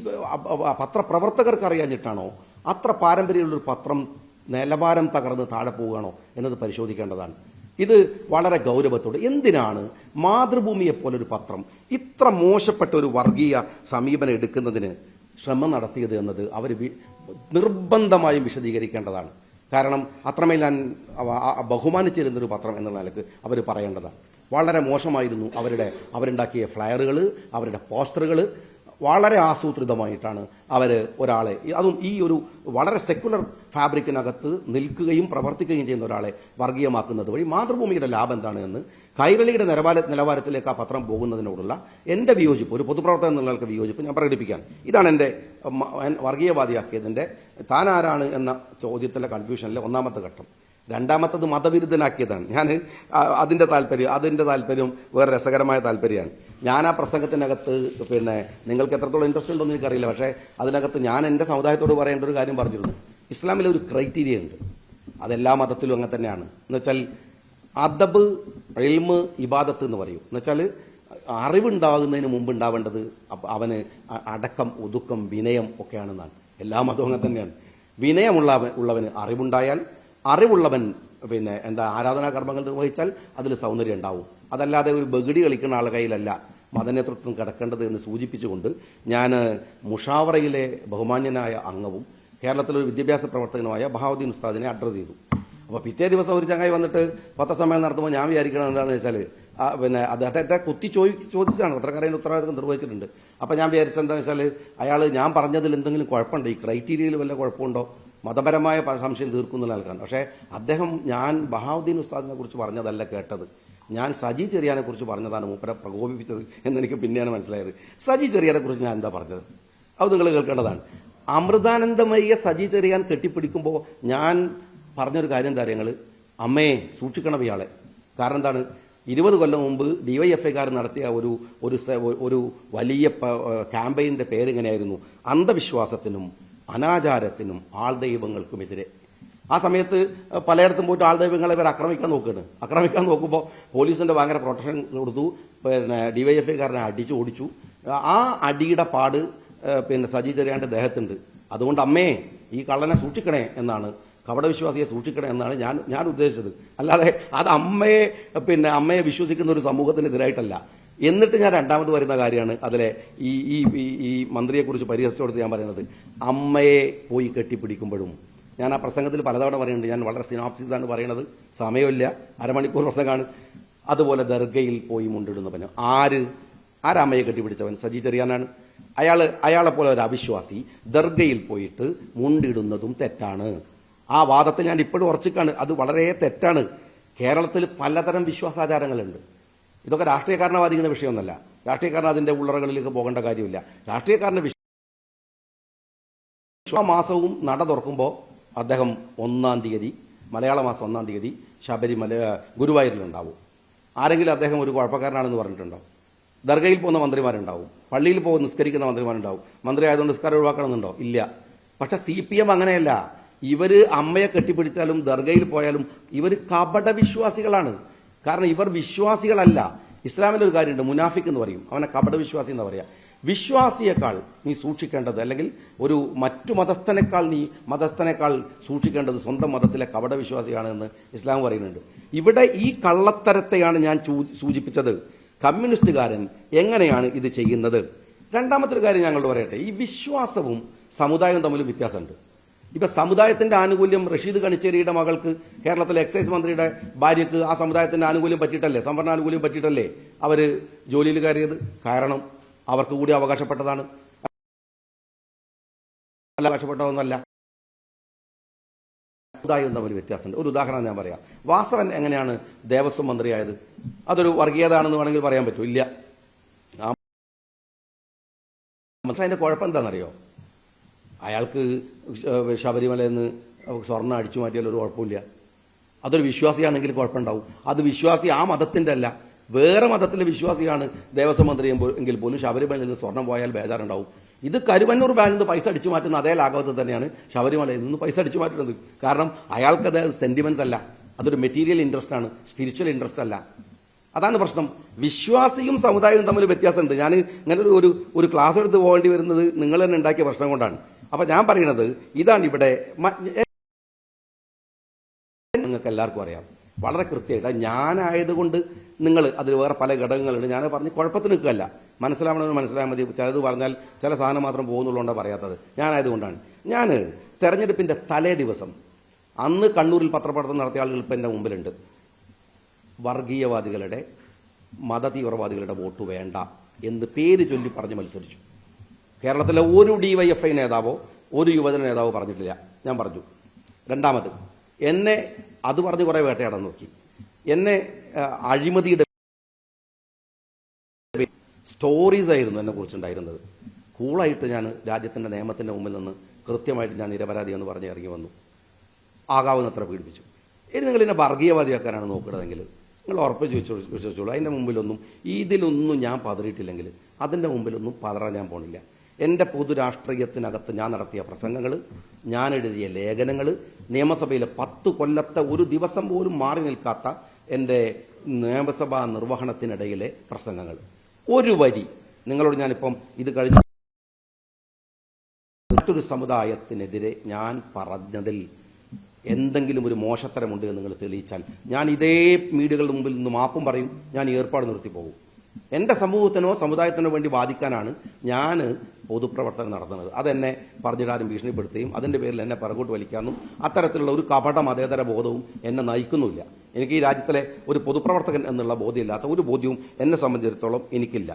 പത്രപ്രവർത്തകർക്ക് അറിയാഞ്ഞിട്ടാണോ അത്ര പാരമ്പര്യമുള്ളൊരു പത്രം നിലവാരം തകർന്ന് താഴെ പോവുകയാണോ എന്നത് പരിശോധിക്കേണ്ടതാണ്. ഇത് വളരെ ഗൗരവത്തോടെ എന്തിനാണ് മാതൃഭൂമിയെപ്പോലൊരു പത്രം ഇത്ര മോശപ്പെട്ട ഒരു വർഗീയ സമീപനം എടുക്കുന്നതിന് ശ്രമം നടത്തിയത് എന്നത് അവർ നിർബന്ധമായും വിശദീകരിക്കേണ്ടതാണ്. കാരണം അത്രമേൽ ഞാൻ ബഹുമാനിച്ചിരുന്നൊരു പത്രം എന്നുള്ള നിലക്ക് അവർ പറയേണ്ടതാണ്. വളരെ മോശമായിരുന്നു അവരുണ്ടാക്കിയ ഫ്ലയറുകൾ, അവരുടെ പോസ്റ്ററുകൾ. വളരെ ആസൂത്രിതമായിട്ടാണ് അവർ ഒരാളെ, അതും ഈ ഒരു വളരെ സെക്യുലർ ഫാബ്രിക്കിനകത്ത് നിൽക്കുകയും പ്രവർത്തിക്കുകയും ചെയ്യുന്ന ഒരാളെ വർഗീയമാക്കുന്നത് വഴി മാതൃഭൂമിയുടെ ലാഭം എന്താണ് എന്ന് കൈരളിയുടെ നിലവാരത്തിലേക്ക് ആ പത്രം പോകുന്നതിനോടുള്ള എൻ്റെ വിയോജിപ്പ്, ഒരു പൊതുപ്രവർത്തകൻ എന്നുള്ള വിയോജിപ്പ് ഞാൻ പ്രകടിപ്പിക്കാൻ. ഇതാണ് എൻ്റെ വർഗീയവാദിയാക്കിയതിൻ്റെ താൻ ആരാണ് എന്ന ചോദ്യത്തിലെ കൺഫ്യൂഷനിലെ ഒന്നാമത്തെ ഘട്ടം. രണ്ടാമത്തത് മതവിരുദ്ധനാക്കിയതാണ്. ഞാൻ അതിൻ്റെ താല്പര്യം വേറെ രസകരമായ താല്പര്യമാണ്. ഞാൻ ആ പ്രസംഗത്തിനകത്ത് നിങ്ങൾക്ക് എത്രത്തോളം ഇൻട്രസ്റ്റ് ഉണ്ടോ എന്ന് എനിക്കറിയില്ല, പക്ഷേ അതിനകത്ത് ഞാൻ എൻ്റെ സമുദായത്തോട് പറയേണ്ട ഒരു കാര്യം പറഞ്ഞിരുന്നു. ഇസ്ലാമിലെ ഒരു ക്രൈറ്റീരിയ ഉണ്ട്, അതെല്ലാ മതത്തിലും അങ്ങനെ തന്നെയാണ്. എന്നുവെച്ചാൽ അദബ്, ഇൽമ്, ഇബാദത്ത് എന്ന് പറയും. എന്നുവെച്ചാൽ അറിവുണ്ടാകുന്നതിന് മുമ്പ് ഉണ്ടാവേണ്ടത് അവന് അടക്കം, ഒതുക്കം, വിനയം ഒക്കെയാണെന്നാണ്. എല്ലാ മതവും അങ്ങനെ തന്നെയാണ്. വിനയമുള്ളവന് അറിവുണ്ടായാൽ, അറിവുള്ളവൻ ആരാധനാ കർമ്മങ്ങൾ നിർവഹിച്ചാൽ അതിൽ സൗന്ദര്യം ഉണ്ടാവും. അതല്ലാതെ ഒരു ബഗിടി കളിക്കുന്ന ആളുടെ കയ്യിലല്ല മതനേതൃത്വം കിടക്കേണ്ടത് എന്ന് സൂചിപ്പിച്ചുകൊണ്ട് ഞാൻ മുഷാവറയിലെ ബഹുമാന്യനായ അംഗവും കേരളത്തിലൊരു വിദ്യാഭ്യാസ പ്രവർത്തകനുമായ ബഹാവുദ്ദീൻ ഉസ്താദിനെ അഡ്രസ് ചെയ്തു. അപ്പോൾ പിറ്റേ ദിവസം ഒരു ചങ്ങായി വന്നിട്ട് പത്രസമ്മേളനം നടത്തുമ്പോൾ ഞാൻ വിചാരിക്കണം എന്താണെന്ന് വെച്ചാൽ അദ്ദേഹത്തെ ചോദിച്ചതാണ്, പത്രക്കാരൻ്റെ ഉത്തരവാദിത്വം നിർവഹിച്ചിട്ടുണ്ട്. അപ്പോൾ ഞാൻ വിചാരിച്ചത് എന്താണെന്ന് വെച്ചാൽ അയാൾ ഞാൻ പറഞ്ഞതിൽ എന്തെങ്കിലും കുഴപ്പമുണ്ടോ, ഈ ക്രൈറ്റീരിയയിൽ വല്ല കുഴപ്പമുണ്ടോ, മതപരമായ സംശയം തീർക്കുന്ന ആൾക്കാണ്. പക്ഷേ അദ്ദേഹം ഞാൻ ബഹാവുദ്ദീൻ ഉസ്താദിനെ കുറിച്ച് പറഞ്ഞതല്ല കേട്ടത്, ഞാൻ സജി ചെറിയാനെ കുറിച്ച് പറഞ്ഞതാണ് മൂപ്പരെ പ്രകോപിപ്പിച്ചത് എന്നെനിക്ക് പിന്നെയാണ് മനസ്സിലായത്. സജി ചെറിയാനെ കുറിച്ച് ഞാൻ എന്താ പറഞ്ഞത് അത് നിങ്ങൾ കേൾക്കേണ്ടതാണ്. അമൃതാനന്ദമയ്യെ സജി ചെറിയാൻ കെട്ടിപ്പിടിക്കുമ്പോൾ ഞാൻ പറഞ്ഞൊരു കാര്യം എന്താ അറിയങ്ങൾ, അമ്മയെ സൂക്ഷിക്കണം ഇയാളെ. കാരണം എന്താണ്, 20 കൊല്ലം മുമ്പ് DYFIക്കാർ നടത്തിയ ഒരു വലിയ ക്യാമ്പയിൻ്റെ പേരിങ്ങനെയായിരുന്നു, അന്ധവിശ്വാസത്തിനും അനാചാരത്തിനും ആൾദൈവങ്ങൾക്കുമെതിരെ. ആ സമയത്ത് പലയിടത്തും പോയിട്ട് ആൾദൈവങ്ങളെ ഇവർ ആക്രമിക്കാൻ നോക്കുമ്പോൾ പോലീസിൻ്റെ ഭയങ്കര പ്രൊട്ടക്ഷൻ കൊടുത്തു. DYFIക്കാരനെ അടിച്ചു ഓടിച്ചു. ആ അടിയുടെ പാട് സജി ചെറിയാൻ്റെ ദേഹത്തുണ്ട്. അതുകൊണ്ട് അമ്മയെ ഈ കള്ളനെ സൂക്ഷിക്കണേ എന്നാണ്, കപടവിശ്വാസിയെ സൂക്ഷിക്കണേ എന്നാണ് ഞാൻ ഉദ്ദേശിച്ചത്. അല്ലാതെ അത് അമ്മയെ വിശ്വസിക്കുന്ന ഒരു സമൂഹത്തിനെതിരായിട്ടല്ല. എന്നിട്ട് ഞാൻ രണ്ടാമത് വരുന്ന കാര്യമാണ് അതിലെ ഈ മന്ത്രിയെക്കുറിച്ച് പരിഹസിച്ചോടുത്ത് ഞാൻ പറയുന്നത്, അമ്മയെ പോയി കെട്ടിപ്പിടിക്കുമ്പോഴും ഞാൻ ആ പ്രസംഗത്തിൽ പലതവണ പറയുന്നുണ്ട്, ഞാൻ വളരെ സിനോപ്സിസാണ് പറയണത്, സമയമില്ല, അരമണിക്കൂർ പ്രസംഗമാണ്. അതുപോലെ ദർഗയിൽ പോയി മുണ്ടിടുന്നവന് ആരമ്മയെ കെട്ടിപ്പിടിച്ചവൻ സജി ചെറിയാനാണ്. അയാളെപ്പോലെ ഒരു അവിശ്വാസി ദർഗയിൽ പോയിട്ട് മുണ്ടിടുന്നതും തെറ്റാണ്. ആ വാദത്തെ ഞാൻ ഇപ്പോഴും ഉറച്ചിക്കാണ്, അത് വളരെ തെറ്റാണ്. കേരളത്തിൽ പലതരം വിശ്വാസാചാരങ്ങളുണ്ട്. ഇതൊക്കെ രാഷ്ട്രീയക്കാരനെ ബാധിക്കുന്ന വിഷയമൊന്നുമല്ല. രാഷ്ട്രീയക്കാരൻ അതിൻ്റെ ഉള്ളറകളിലേക്ക് പോകേണ്ട കാര്യമില്ല. രാഷ്ട്രീയക്കാരൻ്റെ മാസവും നട തുറക്കുമ്പോൾ അദ്ദേഹം 1-ാം തീയതി, മലയാള മാസം 1-ാം തീയതി ശബരിമല ഗുരുവായൂരിലുണ്ടാവും. ആരെങ്കിലും അദ്ദേഹം ഒരു കുഴപ്പക്കാരനാണെന്ന് പറഞ്ഞിട്ടുണ്ടാവും. ദർഗയിൽ പോകുന്ന മന്ത്രിമാരുണ്ടാവും, പള്ളിയിൽ പോകുന്ന നിസ്കരിക്കുന്ന മന്ത്രിമാരുണ്ടാവും. മന്ത്രി ആയതുകൊണ്ട് നിസ്കാരം ഒഴിവാക്കണമെന്നുണ്ടോ? ഇല്ല. പക്ഷെ CPM അങ്ങനെയല്ല. ഇവർ അമ്മയെ കെട്ടിപ്പിടിച്ചാലും ദർഗയിൽ പോയാലും ഇവർ കപടവിശ്വാസികളാണ്. കാരണം ഇവർ വിശ്വാസികളല്ല. ഇസ്ലാമിലൊരു കാര്യമുണ്ട്, മുനാഫിക് എന്ന് പറയും, അവനെ കപടവിശ്വാസി എന്ന് പറയാം. വിശ്വാസിയേക്കാൾ നീ സൂക്ഷിക്കേണ്ടത്, അല്ലെങ്കിൽ മറ്റു മതസ്ഥനേക്കാൾ സൂക്ഷിക്കേണ്ടത് സ്വന്തം മതത്തിലെ കപടവിശ്വാസിയാണ് എന്ന് ഇസ്ലാം പറയുന്നുണ്ട്. ഇവിടെ ഈ കള്ളത്തരത്തെയാണ് ഞാൻ സൂചിപ്പിച്ചത്. കമ്മ്യൂണിസ്റ്റുകാരൻ എങ്ങനെയാണ് ഇത് ചെയ്യുന്നത്? രണ്ടാമത്തെ ഒരു കാര്യം ഞങ്ങളോട് പറയട്ടെ, ഈ വിശ്വാസവും സമുദായവും തമ്മിൽ വ്യത്യാസമുണ്ട്. ഇപ്പൊ സമുദായത്തിന്റെ ആനുകൂല്യം റഷീദ് കണിച്ചേരിയുടെ മകൾക്ക്, കേരളത്തിലെ എക്സൈസ് മന്ത്രിയുടെ ഭാര്യക്ക് ആ സമുദായത്തിന്റെ ആനുകൂല്യം പറ്റിയിട്ടല്ലേ, സംവരണ ആനുകൂല്യം പറ്റിയിട്ടല്ലേ അവര് ജോലിയിൽ കയറിയത്? കാരണം അവർക്ക് കൂടി അവകാശപ്പെട്ടതാണ്, അവകാശപ്പെട്ടതൊന്നുമല്ല. സമുദായവും തമ്മിൽ വ്യത്യാസമുണ്ട്. ഒരു ഉദാഹരണം ഞാൻ പറയാം. വാസവൻ എങ്ങനെയാണ് ദേവസ്വം മന്ത്രിയായത്? അതൊരു വർഗീയതയാണെന്ന് വേണമെങ്കിൽ പറയാൻ പറ്റൂ? ഇല്ല. പക്ഷെ അതിന്റെ കുഴപ്പം എന്താണെന്നറിയോ? അയാൾക്ക് ശബരിമലയിൽ നിന്ന് സ്വർണ്ണം അടിച്ചു മാറ്റിയാൽ ഒരു കുഴപ്പമില്ല. അതൊരു വിശ്വാസിയാണെങ്കിൽ കുഴപ്പമുണ്ടാവും. അത് വിശ്വാസി ആ മതത്തിൻ്റെ അല്ല, വേറെ മതത്തിലെ വിശ്വാസിയാണ് ദേവസ്വം മന്ത്രി എങ്കിൽ പോലും ശബരിമലയിൽ നിന്ന് സ്വർണം പോയാൽ ബേജാറുണ്ടാവും. ഇത് കരുവന്നൂർ ബാങ്കിൽ നിന്ന് പൈസ അടിച്ചു മാറ്റുന്ന അതേ ലാഘവത്തിൽ തന്നെയാണ് ശബരിമലയിൽ നിന്ന് പൈസ അടിച്ചു മാറ്റുന്നത്. കാരണം അയാൾക്കത് സെന്റിമെന്റ്സ് അല്ല, അതൊരു മെറ്റീരിയൽ ഇൻട്രസ്റ്റ് ആണ്, സ്പിരിച്വൽ ഇൻട്രസ്റ്റ് അല്ല. അതാണ് പ്രശ്നം. വിശ്വാസിയും സമുദായവും തമ്മിൽ വ്യത്യാസമുണ്ട്. ഞാൻ ഇങ്ങനെ ഒരു ക്ലാസ് എടുത്ത് പോകേണ്ടി വരുന്നത് നിങ്ങൾ തന്നെ ഉണ്ടാക്കിയ പ്രശ്നം കൊണ്ടാണ്. അപ്പൊ ഞാൻ പറയുന്നത് ഇതാണ്. ഇവിടെ നിങ്ങൾക്ക് എല്ലാവർക്കും അറിയാം വളരെ കൃത്യമായിട്ട്. ഞാനായതുകൊണ്ട് നിങ്ങൾ അതിൽ വേറെ പല ഘടകങ്ങളുണ്ട്. ഞാൻ പറഞ്ഞ് കുഴപ്പത്തിന് നിൽക്കുകയല്ല, മനസ്സിലാവണമെന്ന് മനസ്സിലായാൽ മതി. ചിലത് പറഞ്ഞാൽ ചില സാധനം മാത്രം പോകുന്നുള്ളതുകൊണ്ടാണ് പറയാത്തത്. ഞാനായതുകൊണ്ടാണ്. ഞാൻ തെരഞ്ഞെടുപ്പിന്റെ തലേ ദിവസം അന്ന് കണ്ണൂരിൽ പത്രപ്രവർത്തനം നടത്തിയ ആളുകൾ ഇപ്പം എൻ്റെ മുമ്പിലുണ്ട്. വർഗീയവാദികളുടെ മതതീവ്രവാദികളുടെ വോട്ട് വേണ്ട എന്ന് പേര് ചൊല്ലി പറഞ്ഞ് മത്സരിച്ചു. കേരളത്തിലെ ഒരു DYFI നേതാവോ ഒരു യുവജന നേതാവോ പറഞ്ഞിട്ടില്ല. ഞാൻ പറഞ്ഞു. രണ്ടാമത് എന്നെ അത് പറഞ്ഞ് കുറേ വേട്ടയാടാൻ നോക്കി. എന്നെ അഴിമതിയുടെ സ്റ്റോറീസ് ആയിരുന്നു എന്നെ കുറിച്ചുണ്ടായിരുന്നത്. കൂളായിട്ട് ഞാൻ രാജ്യത്തിൻ്റെ നിയമത്തിൻ്റെ മുമ്പിൽ നിന്ന് കൃത്യമായിട്ട് ഞാൻ നിരപരാധി എന്ന് പറഞ്ഞ് ഇറങ്ങി വന്നു. ആകാവുന്നത്ര പീഡിപ്പിച്ചു. ഇനി നിങ്ങൾ എന്നെ വർഗീയവാദിയാക്കാനാണ് നോക്കുന്നതെങ്കിൽ നിങ്ങൾ ഉറപ്പിച്ച് വിശ്വസിച്ചോളൂ. അതിൻ്റെ മുമ്പിലൊന്നും ഇതിലൊന്നും ഞാൻ പതറിയിട്ടില്ലെങ്കിൽ അതിൻ്റെ മുമ്പിലൊന്നും പതറാൻ ഞാൻ പോണില്ല. എൻ്റെ പൊതുരാഷ്ട്രീയത്തിനകത്ത് ഞാൻ നടത്തിയ പ്രസംഗങ്ങൾ, ഞാൻ എഴുതിയ ലേഖനങ്ങൾ, നിയമസഭയിലെ 10 കൊല്ലത്തെ ഒരു ദിവസം പോലും മാറി നിൽക്കാത്ത എൻ്റെ നിയമസഭാ നിർവഹണത്തിനിടയിലെ പ്രസംഗങ്ങൾ, ഒരു വരി നിങ്ങളോട് ഞാനിപ്പം ഇത് കഴിഞ്ഞ മറ്റൊരു സമുദായത്തിനെതിരെ ഞാൻ പറഞ്ഞതിൽ എന്തെങ്കിലും ഒരു മോശത്തരമുണ്ട് എന്ന് നിങ്ങൾ തെളിയിച്ചാൽ ഞാൻ ഇതേ മീഡിയകളുടെ മുമ്പിൽ നിന്ന് മാപ്പും പറയും. ഞാൻ ഈ ഏർപ്പാട് നിർത്തിപ്പോകും. എൻ്റെ സമൂഹത്തിനോ സമുദായത്തിനോ വേണ്ടി വാദിക്കാനാണ് ഞാൻ പൊതുപ്രവർത്തനം നടത്തുന്നത്. അതെന്നെ പറഞ്ഞിടാനും ഭീഷണിപ്പെടുത്തുകയും അതിൻ്റെ പേരിൽ എന്നെ പിറകോട്ട് വലിക്കാനും അത്തരത്തിലുള്ള ഒരു കപട മതേതര ബോധവും എന്നെ നയിക്കുന്നില്ല. എനിക്ക് ഈ രാജ്യത്തിലെ ഒരു പൊതുപ്രവർത്തകൻ എന്നുള്ള ബോധ്യമില്ലാത്ത ഒരു ബോധ്യവും എന്നെ സംബന്ധിച്ചിടത്തോളം എനിക്കില്ല.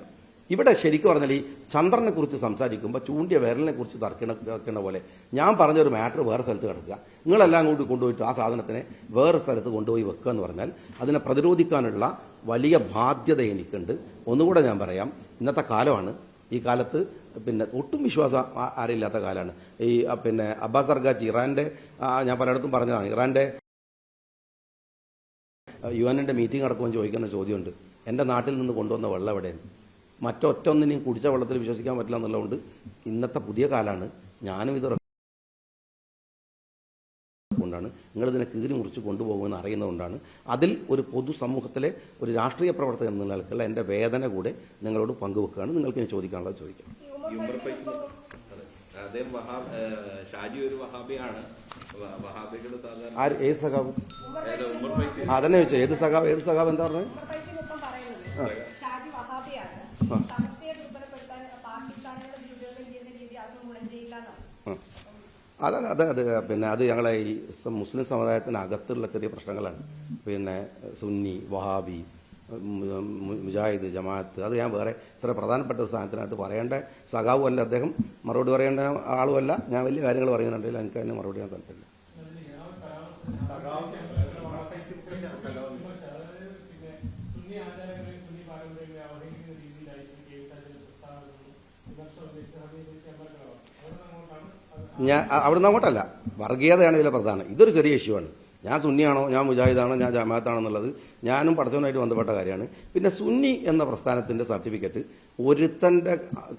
ഇവിടെ ശരിക്കും പറഞ്ഞാൽ ഈ ചന്ദ്രനെ കുറിച്ച് സംസാരിക്കുമ്പോൾ ചൂണ്ടിയ വിരലിനെ കുറിച്ച് തർക്കണ പോലെ ഞാൻ പറഞ്ഞൊരു മാറ്റർ വേറെ സ്ഥലത്ത് കിടക്കുക, നിങ്ങളെല്ലാം കൂടി കൊണ്ടുപോയിട്ട് ആ സാധനത്തിനെ വേറെ സ്ഥലത്ത് കൊണ്ടുപോയി വെക്കുക എന്ന് പറഞ്ഞാൽ അതിനെ പ്രതിരോധിക്കാനുള്ള വലിയ ബാധ്യത എനിക്കുണ്ട്. ഒന്നുകൂടെ ഞാൻ പറയാം, ഇന്നത്തെ കാലമാണ്. ഈ കാലത്ത് ഒട്ടും വിശ്വാസം ആരില്ലാത്ത കാലമാണ്. ഈ അബ്ബാസ് അർഗാച്ചി ഇറാന്റെ, ഞാൻ പലയിടത്തും പറഞ്ഞതാണ്, ഇറാന്റെ UN മീറ്റിംഗ് നടക്കുമ്പോൾ ചോദിക്കുന്ന ചോദ്യമുണ്ട്, എൻ്റെ നാട്ടിൽ നിന്ന് കൊണ്ടുവന്ന വെള്ളം എവിടെയാണ്? മറ്റൊറ്റൊന്നിനെയും കുടിച്ച വെള്ളത്തിൽ വിശ്വസിക്കാൻ പറ്റില്ല എന്നുള്ളതുകൊണ്ട് ഇന്നത്തെ പുതിയ കാലമാണ്. ഞാനും ഇത് കൊണ്ടാണ് നിങ്ങളിതിനെ കീറി മുറിച്ച് കൊണ്ടുപോകുമെന്ന് അറിയുന്നതുകൊണ്ടാണ്. അതിൽ ഒരു പൊതുസമൂഹത്തിലെ ഒരു രാഷ്ട്രീയ പ്രവർത്തകൻ എന്ന നിലക്കുള്ള എൻ്റെ വേദന കൂടെ നിങ്ങളോട് പങ്കുവെക്കുകയാണ്. നിങ്ങൾക്ക് ഇനി ചോദിക്കാനുള്ളത് ചോദിക്കാം. ഏത് സഖാവ്? അതന്നെ ചോദിച്ചോ, ഏത് സഖാവ് എന്താ പറഞ്ഞത്? അതല്ല, അത് ഞങ്ങളെ ഈ മുസ്ലിം സമുദായത്തിനകത്തുള്ള ചെറിയ പ്രശ്നങ്ങളാണ്. സുന്നി, വഹാബി, മുജാഹിദ്, ജമാഅത്ത്, അത് ഞാൻ വേറെ ഇത്ര പ്രധാനപ്പെട്ട ഒരു സാധനത്തിനകത്ത് പറയേണ്ട സഖാവും അല്ല അദ്ദേഹം, മറുപടി പറയേണ്ട ആളുമല്ല. ഞാൻ വലിയ കാര്യങ്ങൾ പറയുന്നുണ്ടെങ്കിൽ എനിക്ക് അതിന് മറുപടി ചെയ്യാൻ താല്പര്യമില്ല. ഞാൻ അവിടുന്ന് അങ്ങോട്ടല്ല, വർഗീയതയാണ് ഇതിലെ പ്രധാനം. ഇതൊരു ചെറിയ ഇഷ്യൂ ആണ്. ഞാൻ സുന്നിയാണോ, ഞാൻ മുജാഹിദാണോ, ഞാൻ ജമാഅത്താണോ എന്നുള്ളത് ഞാനും പഠിത്തവുമായിട്ട് ബന്ധപ്പെട്ട കാര്യമാണ്. പിന്നെ സുന്നി എന്ന പ്രസ്ഥാനത്തിൻ്റെ സർട്ടിഫിക്കറ്റ് ഒരുത്തൻ്റെ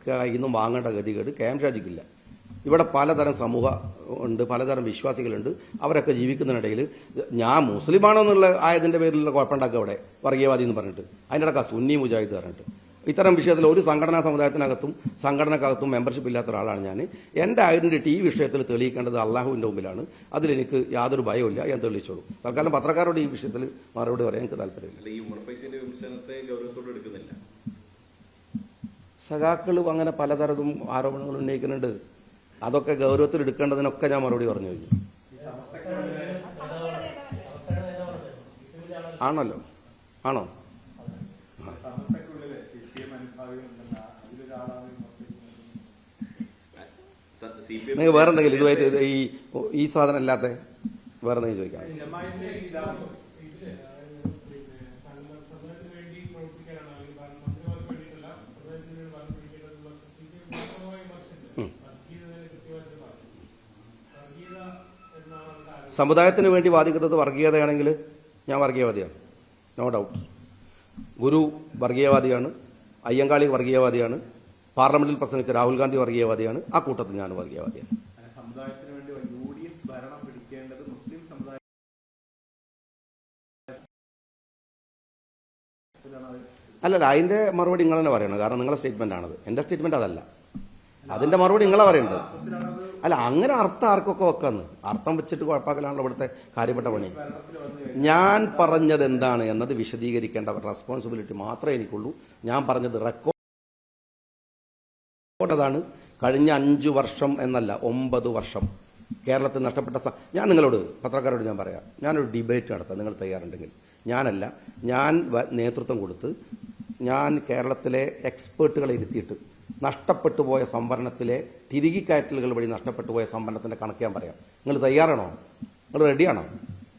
കയ്യിൽ നിന്നും വാങ്ങേണ്ട ഗതികേട് KM ഷാജിക്കില്ല. ഇവിടെ പലതരം സമൂഹം ഉണ്ട്, പലതരം വിശ്വാസികളുണ്ട്. അവരൊക്കെ ജീവിക്കുന്നതിനിടയിൽ ഞാൻ മുസ്ലിമാണോ എന്നുള്ള ആയതിൻ്റെ പേരിലുള്ള കുഴപ്പമുണ്ടാക്കുക അവിടെ വർഗീയവാദി എന്ന് പറഞ്ഞിട്ട്, അതിൻ്റെ ഇടയ്ക്ക് സുന്നി മുജാഹിദ് പറഞ്ഞിട്ട്. ഇത്തരം വിഷയത്തിൽ ഒരു സംഘടനാ സമുദായത്തിനകത്തും സംഘടനക്കകത്തും മെമ്പർഷിപ്പ് ഇല്ലാത്ത ഒരാളാണ് ഞാൻ. എൻ്റെ ഐഡന്റിറ്റി ഈ വിഷയത്തിൽ തെളിയിക്കേണ്ടത് അള്ളാഹുവിൻ്റെ മുമ്പിലാണ്. അതിലെനിക്ക് യാതൊരു ഭയമില്ല, ഞാൻ തെളിയിച്ചോളൂ. തൽക്കാലം പത്രക്കാരോട് ഈ വിഷയത്തിൽ മറുപടി പറയാൻ എനിക്ക് താല്പര്യമില്ല. സഖാക്കൾ അങ്ങനെ പലതരവും ആരോപണങ്ങൾ ഉന്നയിക്കുന്നുണ്ട്. അതൊക്കെ ഗൗരവത്തിൽ എടുക്കേണ്ടതിനൊക്കെ ഞാൻ മറുപടി പറഞ്ഞു കഴിഞ്ഞു. ആണല്ലോ, ആണോ? നിങ്ങൾ വേറെ എന്തെങ്കിലും ഇതുമായിട്ട് ഈ സാധനം അല്ലാത്ത വേറെ എന്തെങ്കിലും ചോദിക്കാം? സമുദായത്തിന് വേണ്ടി വാദിക്കുന്നത് വർഗീയതയാണെങ്കിൽ ഞാൻ വർഗീയവാദിയാണ്, നോ ഡൗട്ട്. ഗുരു വർഗീയവാദിയാണ്, അയ്യങ്കാളി വർഗീയവാദിയാണ്, പാർലമെന്റിൽ പ്രസംഗിച്ച രാഹുൽ ഗാന്ധി വർഗീയവാദിയാണ്, ആ കൂട്ടത്തിൽ ഞാൻ വർഗീയവാദിയാണ്. അല്ലല്ല, അതിന്റെ മറുപടി നിങ്ങൾ തന്നെ പറയണം. കാരണം നിങ്ങളുടെ സ്റ്റേറ്റ്മെന്റ് ആണത്, എന്റെ സ്റ്റേറ്റ്മെന്റ് അതല്ല. അതിന്റെ മറുപടി നിങ്ങളെ പറയേണ്ടത്. അല്ല, അങ്ങനെ അർത്ഥം ആർക്കൊക്കെ വെക്കാന്ന് അർത്ഥം വെച്ചിട്ട് കുഴപ്പമാക്കലാണല്ലോ ഇവിടുത്തെ കാര്യപ്പെട്ട പണി. ഞാൻ പറഞ്ഞത് എന്താണ് എന്നത് വിശദീകരിക്കേണ്ട റെസ്പോൺസിബിലിറ്റി മാത്രമേ എനിക്കുള്ളൂ. ഞാൻ പറഞ്ഞത് റെക്കോർഡാണ്. കഴിഞ്ഞ 5 വർഷം എന്നല്ല, 9 വർഷം കേരളത്തിൽ നഷ്ടപ്പെട്ട ഞാൻ നിങ്ങളോട്, പത്രക്കാരോട് ഞാൻ പറയാം, ഞാനൊരു ഡിബേറ്റ് നടത്താം, നിങ്ങൾ തയ്യാറുണ്ടെങ്കിൽ. ഞാൻ നേതൃത്വം കൊടുത്ത് ഞാൻ കേരളത്തിലെ എക്സ്പേർട്ടുകളെ ഇരുത്തിയിട്ട് നഷ്ടപ്പെട്ടു പോയ സംവരണത്തിലെ തിരികെ കയറ്റലുകൾ വഴി നഷ്ടപ്പെട്ടു പോയ സംവരണത്തിന്റെ കണക്ക് ഞാൻ പറയാം. നിങ്ങൾ തയ്യാറാണോ? നിങ്ങൾ റെഡിയാണോ?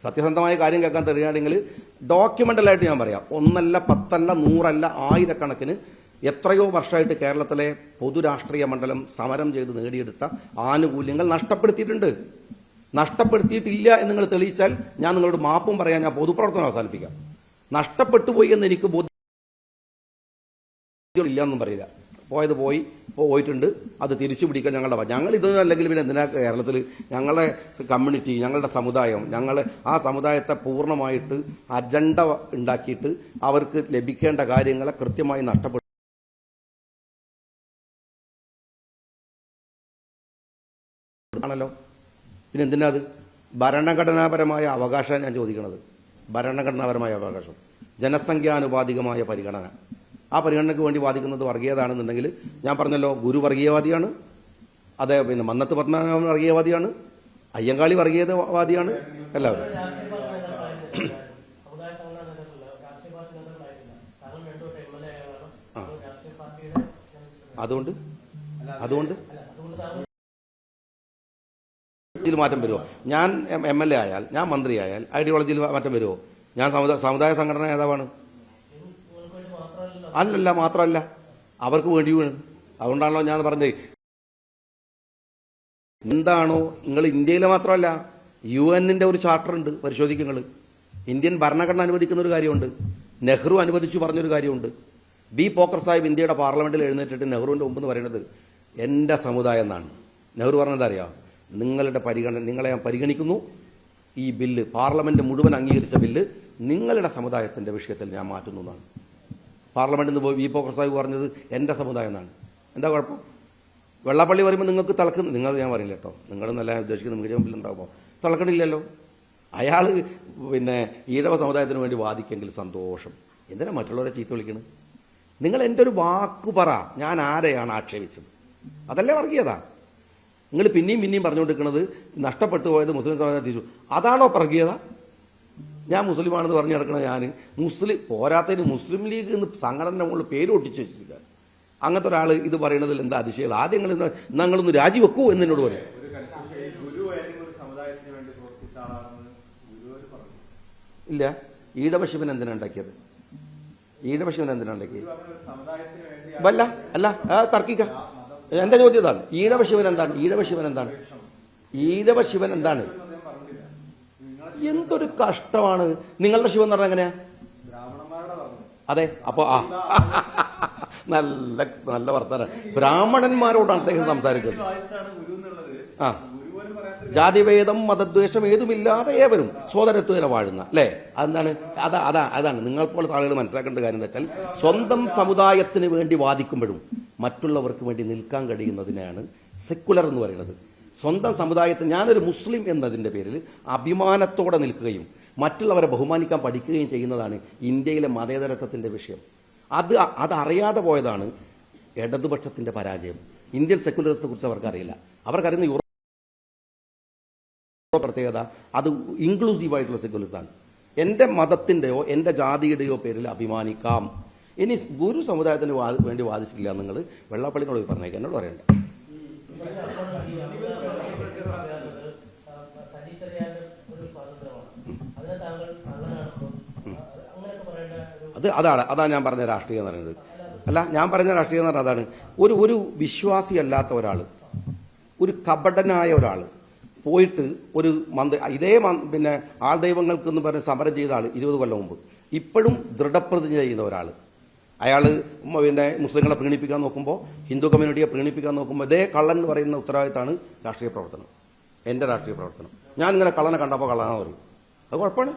സത്യസന്ധമായ കാര്യം കേൾക്കാൻ തയ്യാറാണെങ്കിൽ ഡോക്യുമെന്റലായിട്ട് ഞാൻ പറയാം. 1 അല്ല 10 അല്ല 100 അല്ല 1000 കണക്കിന് എത്രയോ വർഷമായിട്ട് കേരളത്തിലെ പൊതുരാഷ്ട്രീയ മണ്ഡലം സമരം ചെയ്ത് നേടിയെടുത്ത ആനുകൂല്യങ്ങൾ നഷ്ടപ്പെടുത്തിയിട്ടുണ്ട്. നഷ്ടപ്പെടുത്തിയിട്ടില്ല എന്ന് നിങ്ങൾ തെളിയിച്ചാൽ ഞാൻ നിങ്ങളോട് മാപ്പും പറയാൻ ഞാൻ പൊതുപ്രവർത്തനം അവസാനിപ്പിക്കാം. നഷ്ടപ്പെട്ടു പോയി എന്ന് എനിക്ക് ബോധ്യമില്ല എന്നും പറയില്ല. പോയത് പോയിട്ടുണ്ട്, അത് തിരിച്ചു പിടിക്കാൻ ഞങ്ങൾ ഇതൊന്നും അല്ലെങ്കിൽ പിന്നെ എന്തിനാ കേരളത്തിൽ ഞങ്ങളുടെ കമ്മ്യൂണിറ്റി, ഞങ്ങളുടെ സമുദായം, ആ സമുദായത്തെ പൂർണ്ണമായിട്ട് അജണ്ട ഉണ്ടാക്കിയിട്ട് അവർക്ക് ലഭിക്കേണ്ട കാര്യങ്ങളെ കൃത്യമായി നഷ്ടപ്പെടും ആണല്ലോ. പിന്നെ എന്തിനാ അത്? ഭരണഘടനാപരമായ അവകാശം ഞാൻ ചോദിക്കുന്നത്. ഭരണഘടനാപരമായ അവകാശം, ജനസംഖ്യാനുപാതികമായ പരിഗണന. ആ പരിഗണനയ്ക്ക് വേണ്ടി വാദിക്കുന്നത് വർഗീയതാണെന്നുണ്ടെങ്കിൽ ഞാൻ പറഞ്ഞല്ലോ, ഗുരു വർഗീയവാദിയാണ്, അതെ, പിന്നെ മന്നത്ത് പത്മനാഭൻ വർഗീയവാദിയാണ്, അയ്യങ്കാളി വർഗീയവാദിയാണ്, എല്ലാവരും. അതുകൊണ്ട് മാറ്റം വരുമോ? ഞാൻ MLA ആയാൽ, ഞാൻ മന്ത്രിയായാൽ ഐഡിയോളജിയിൽ മാറ്റം വരുമോ? ഞാൻ സമുദായ സംഘടന നേതാവാണ്. അല്ലല്ല, മാത്രമല്ല അവർക്ക് വേണ്ടി വേണം. അതുകൊണ്ടാണല്ലോ ഞാൻ പറഞ്ഞത്. എന്താണോ നിങ്ങൾ ഇന്ത്യയിലെ മാത്രമല്ല UN ഒരു ചാർട്ടർ ഉണ്ട്, പരിശോധിക്കുന്നത്. ഇന്ത്യൻ ഭരണഘടന അനുവദിക്കുന്ന ഒരു കാര്യമുണ്ട്, നെഹ്റു അനുവദിച്ചു പറഞ്ഞൊരു കാര്യമുണ്ട്. പോക്കർ സാഹിബ് ഇന്ത്യയുടെ പാർലമെന്റിൽ എഴുന്നേറ്റിട്ട് നെഹ്റുവിന്റെ മുമ്പ് എന്ന് പറയുന്നത് എൻ്റെ സമുദായം എന്നാണ്. നെഹ്റു പറഞ്ഞത് അറിയാം, നിങ്ങളെ ഞാൻ പരിഗണിക്കുന്നു. ഈ ബില്ല് പാർലമെന്റ് മുഴുവൻ അംഗീകരിച്ച ബില്ല് നിങ്ങളുടെ സമുദായത്തിന്റെ വിഷയത്തിൽ ഞാൻ മാറ്റുന്നു എന്നാണ് പാർലമെന്റിൽ നിന്ന് പോക്കർ സാഹിബ് പറഞ്ഞത്. എൻ്റെ സമുദായം എന്നാണ്. എന്താ കുഴപ്പം? വെള്ളാപ്പള്ളി പറയുമ്പോൾ നിങ്ങൾക്ക് തിളക്കുന്നു. നിങ്ങൾ ഞാൻ പറയില്ല കേട്ടോ, നിങ്ങൾ നല്ല ഉദ്ദേശിക്കുന്ന മീഡിയ മുമ്പിൽ ഉണ്ടാകുമ്പോൾ തിളക്കണില്ലല്ലോ. അയാൾ പിന്നെ ഈഴവ സമുദായത്തിന് വേണ്ടി വാദിക്കെങ്കിൽ സന്തോഷം. എന്തിനാ മറ്റുള്ളവരെ ചീത്ത വിളിക്കണം? നിങ്ങൾ എൻ്റെ ഒരു വാക്ക് പറ, ഞാൻ ആരെയാണ് ആക്ഷേപിച്ചത്? അതല്ലേ വർഗീയത? നിങ്ങൾ പിന്നെയും പറഞ്ഞുകൊണ്ടിരിക്കുന്നത് നഷ്ടപ്പെട്ടു പോയത് മുസ്ലിം സമുദായം തിരിച്ചു. അതാണോ വർഗീയത? ഞാൻ മുസ്ലിമാണെന്ന് പറഞ്ഞു നടക്കുന്നത് ഞാൻ പോരാത്തതിന് മുസ്ലിം ലീഗ് എന്ന് സംഘടന മുകളിൽ പേര് ഒട്ടിച്ചു വെച്ചിരിക്കുക. അങ്ങനത്തെ ഒരാൾ ഇത് പറയുന്നതിൽ എന്താ അതിശയം? ആദ്യം നിങ്ങളൊന്ന് രാജിവെക്കൂ എന്നോട് പറയും. ഇല്ല, ഈഴവശിവൻ എന്തിനാ ഉണ്ടാക്കിയത്? അല്ല തർക്കിക്കാം. എന്റെ ചോദ്യം ഇതാണ്, ഈഴവശിവൻ എന്താണ്? എന്തൊരു കഷ്ടമാണ്. നിങ്ങളുടെ ശിവൻ എന്ന് പറഞ്ഞാൽ എങ്ങനെയാ? അതെ, അപ്പൊ നല്ല വർത്തമാനം. ബ്രാഹ്മണന്മാരോടാണ് അദ്ദേഹം സംസാരിച്ചത്. ജാതിഭേദം മതദ്വേഷം ഏതുമില്ലാതെ ഏവരും സോദരത്വേന വാഴുന്ന, അല്ലേ? അതാണ് നിങ്ങൾ പോലത്തെ ആളുകൾ മനസ്സിലാക്കേണ്ട കാര്യം. എന്താ വെച്ചാൽ സ്വന്തം സമുദായത്തിന് വേണ്ടി വാദിക്കുമ്പോഴും മറ്റുള്ളവർക്ക് വേണ്ടി നിൽക്കാൻ കഴിയുന്നതിനാണ് സെക്കുലർ എന്ന് പറയുന്നത്. സ്വന്തം സമുദായത്തിന് ഞാനൊരു മുസ്ലിം എന്നതിൻ്റെ പേരിൽ അഭിമാനത്തോടെ നിൽക്കുകയും മറ്റുള്ളവരെ ബഹുമാനിക്കാൻ പഠിക്കുകയും ചെയ്യുന്നതാണ് ഇന്ത്യയിലെ മതേതരത്വത്തിന്റെ വിഷയം. അതറിയാതെ പോയതാണ് ഇടതുപക്ഷത്തിന്റെ പരാജയം. ഇന്ത്യൻ സെക്കുലറിസത്തെ കുറിച്ച് അവർക്കറിയില്ല. അവർക്കറിയുന്ന യൂറോപ്പ് പ്രത്യേകത അത് ഇൻക്ലൂസീവായിട്ടുള്ള സെക്കുലറിസാണ്. എൻ്റെ മതത്തിൻ്റെയോ എൻ്റെ ജാതിയുടെയോ പേരിൽ അഭിമാനിക്കാം. ഇനി ഗുരു സമുദായത്തിന് വേണ്ടി വാദിച്ചില്ല നിങ്ങൾ വെള്ളാപ്പള്ളിനോട് പറഞ്ഞേക്കാം, എന്നോട് പറയണ്ട. അതാ ഞാൻ പറഞ്ഞ രാഷ്ട്രീയം എന്ന് പറയുന്നത്. അല്ല, ഞാൻ പറഞ്ഞ രാഷ്ട്രീയം എന്ന് പറഞ്ഞാൽ അതാണ്. ഒരു വിശ്വാസിയല്ലാത്ത ഒരാൾ, ഒരു കപടനായ ഒരാൾ പോയിട്ട് ഒരു ഇതേ പിന്നെ ആൾ ദൈവങ്ങൾക്ക് എന്ന് പറഞ്ഞ് സമരം ചെയ്ത ആൾ 20 കൊല്ലം മുമ്പ് ഇപ്പോഴും ദൃഢപ്രതിജ്ഞ ചെയ്യുന്ന ഒരാൾ, അയാൾ പിന്നെ മുസ്ലിങ്ങളെ പ്രീണിപ്പിക്കാൻ നോക്കുമ്പോൾ, ഹിന്ദു കമ്മ്യൂണിറ്റിയെ പ്രീണിപ്പിക്കാൻ നോക്കുമ്പോൾ ഇതേ കള്ളൻ എന്ന് പറയുന്ന ഉത്തരവാദിത്തമാണ് രാഷ്ട്രീയ പ്രവർത്തനം, എൻ്റെ രാഷ്ട്രീയ പ്രവർത്തനം. ഞാൻ ഇങ്ങനെ കള്ളനെ കണ്ടപ്പോൾ കള്ളനാ പറയും, അത് കുഴപ്പമാണ്.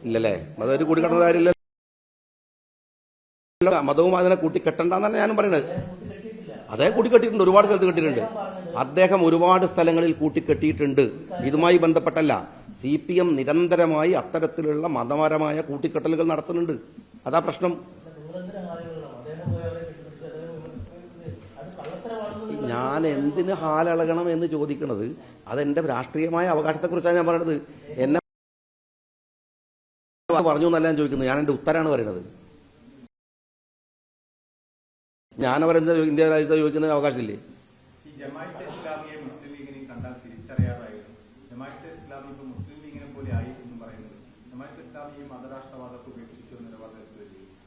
ഇല്ലല്ലേ? മതം കൂട്ടിക്കെട്ടുന്ന കാര്യമില്ല. മതവും അതിനെ കൂട്ടിക്കെട്ടണ്ടെന്നാണ് ഞാനും പറയുന്നത്. അതേ കൂട്ടിക്കെട്ടിയിട്ടുണ്ട്, ഒരുപാട് സ്ഥലത്ത് കെട്ടിയിട്ടുണ്ട്. അദ്ദേഹം ഒരുപാട് സ്ഥലങ്ങളിൽ കൂട്ടിക്കെട്ടിയിട്ടുണ്ട്. ഇതുമായി ബന്ധപ്പെട്ടല്ല, CPM നിരന്തരമായി അത്തരത്തിലുള്ള മതപരമായ കൂട്ടിക്കെട്ടലുകൾ നടത്തുന്നുണ്ട്. അതാ പ്രശ്നം. ഞാൻ എന്തിന് ഹാലളകണം എന്ന് ചോദിക്കുന്നത് അതെന്റെ രാഷ്ട്രീയമായ അവകാശത്തെക്കുറിച്ചാണ് ഞാൻ പറയുന്നത്. എന്നെ പറഞ്ഞു എന്നല്ല ഞാൻ ചോദിക്കുന്നത്, ഞാൻ എന്റെ ഉത്തരാണ് പറയുന്നത്. ഞാനവരെന്താ ഇന്ത്യ രാജ്യത്ത് ചോദിക്കുന്നതിന് അവകാശമില്ലേ?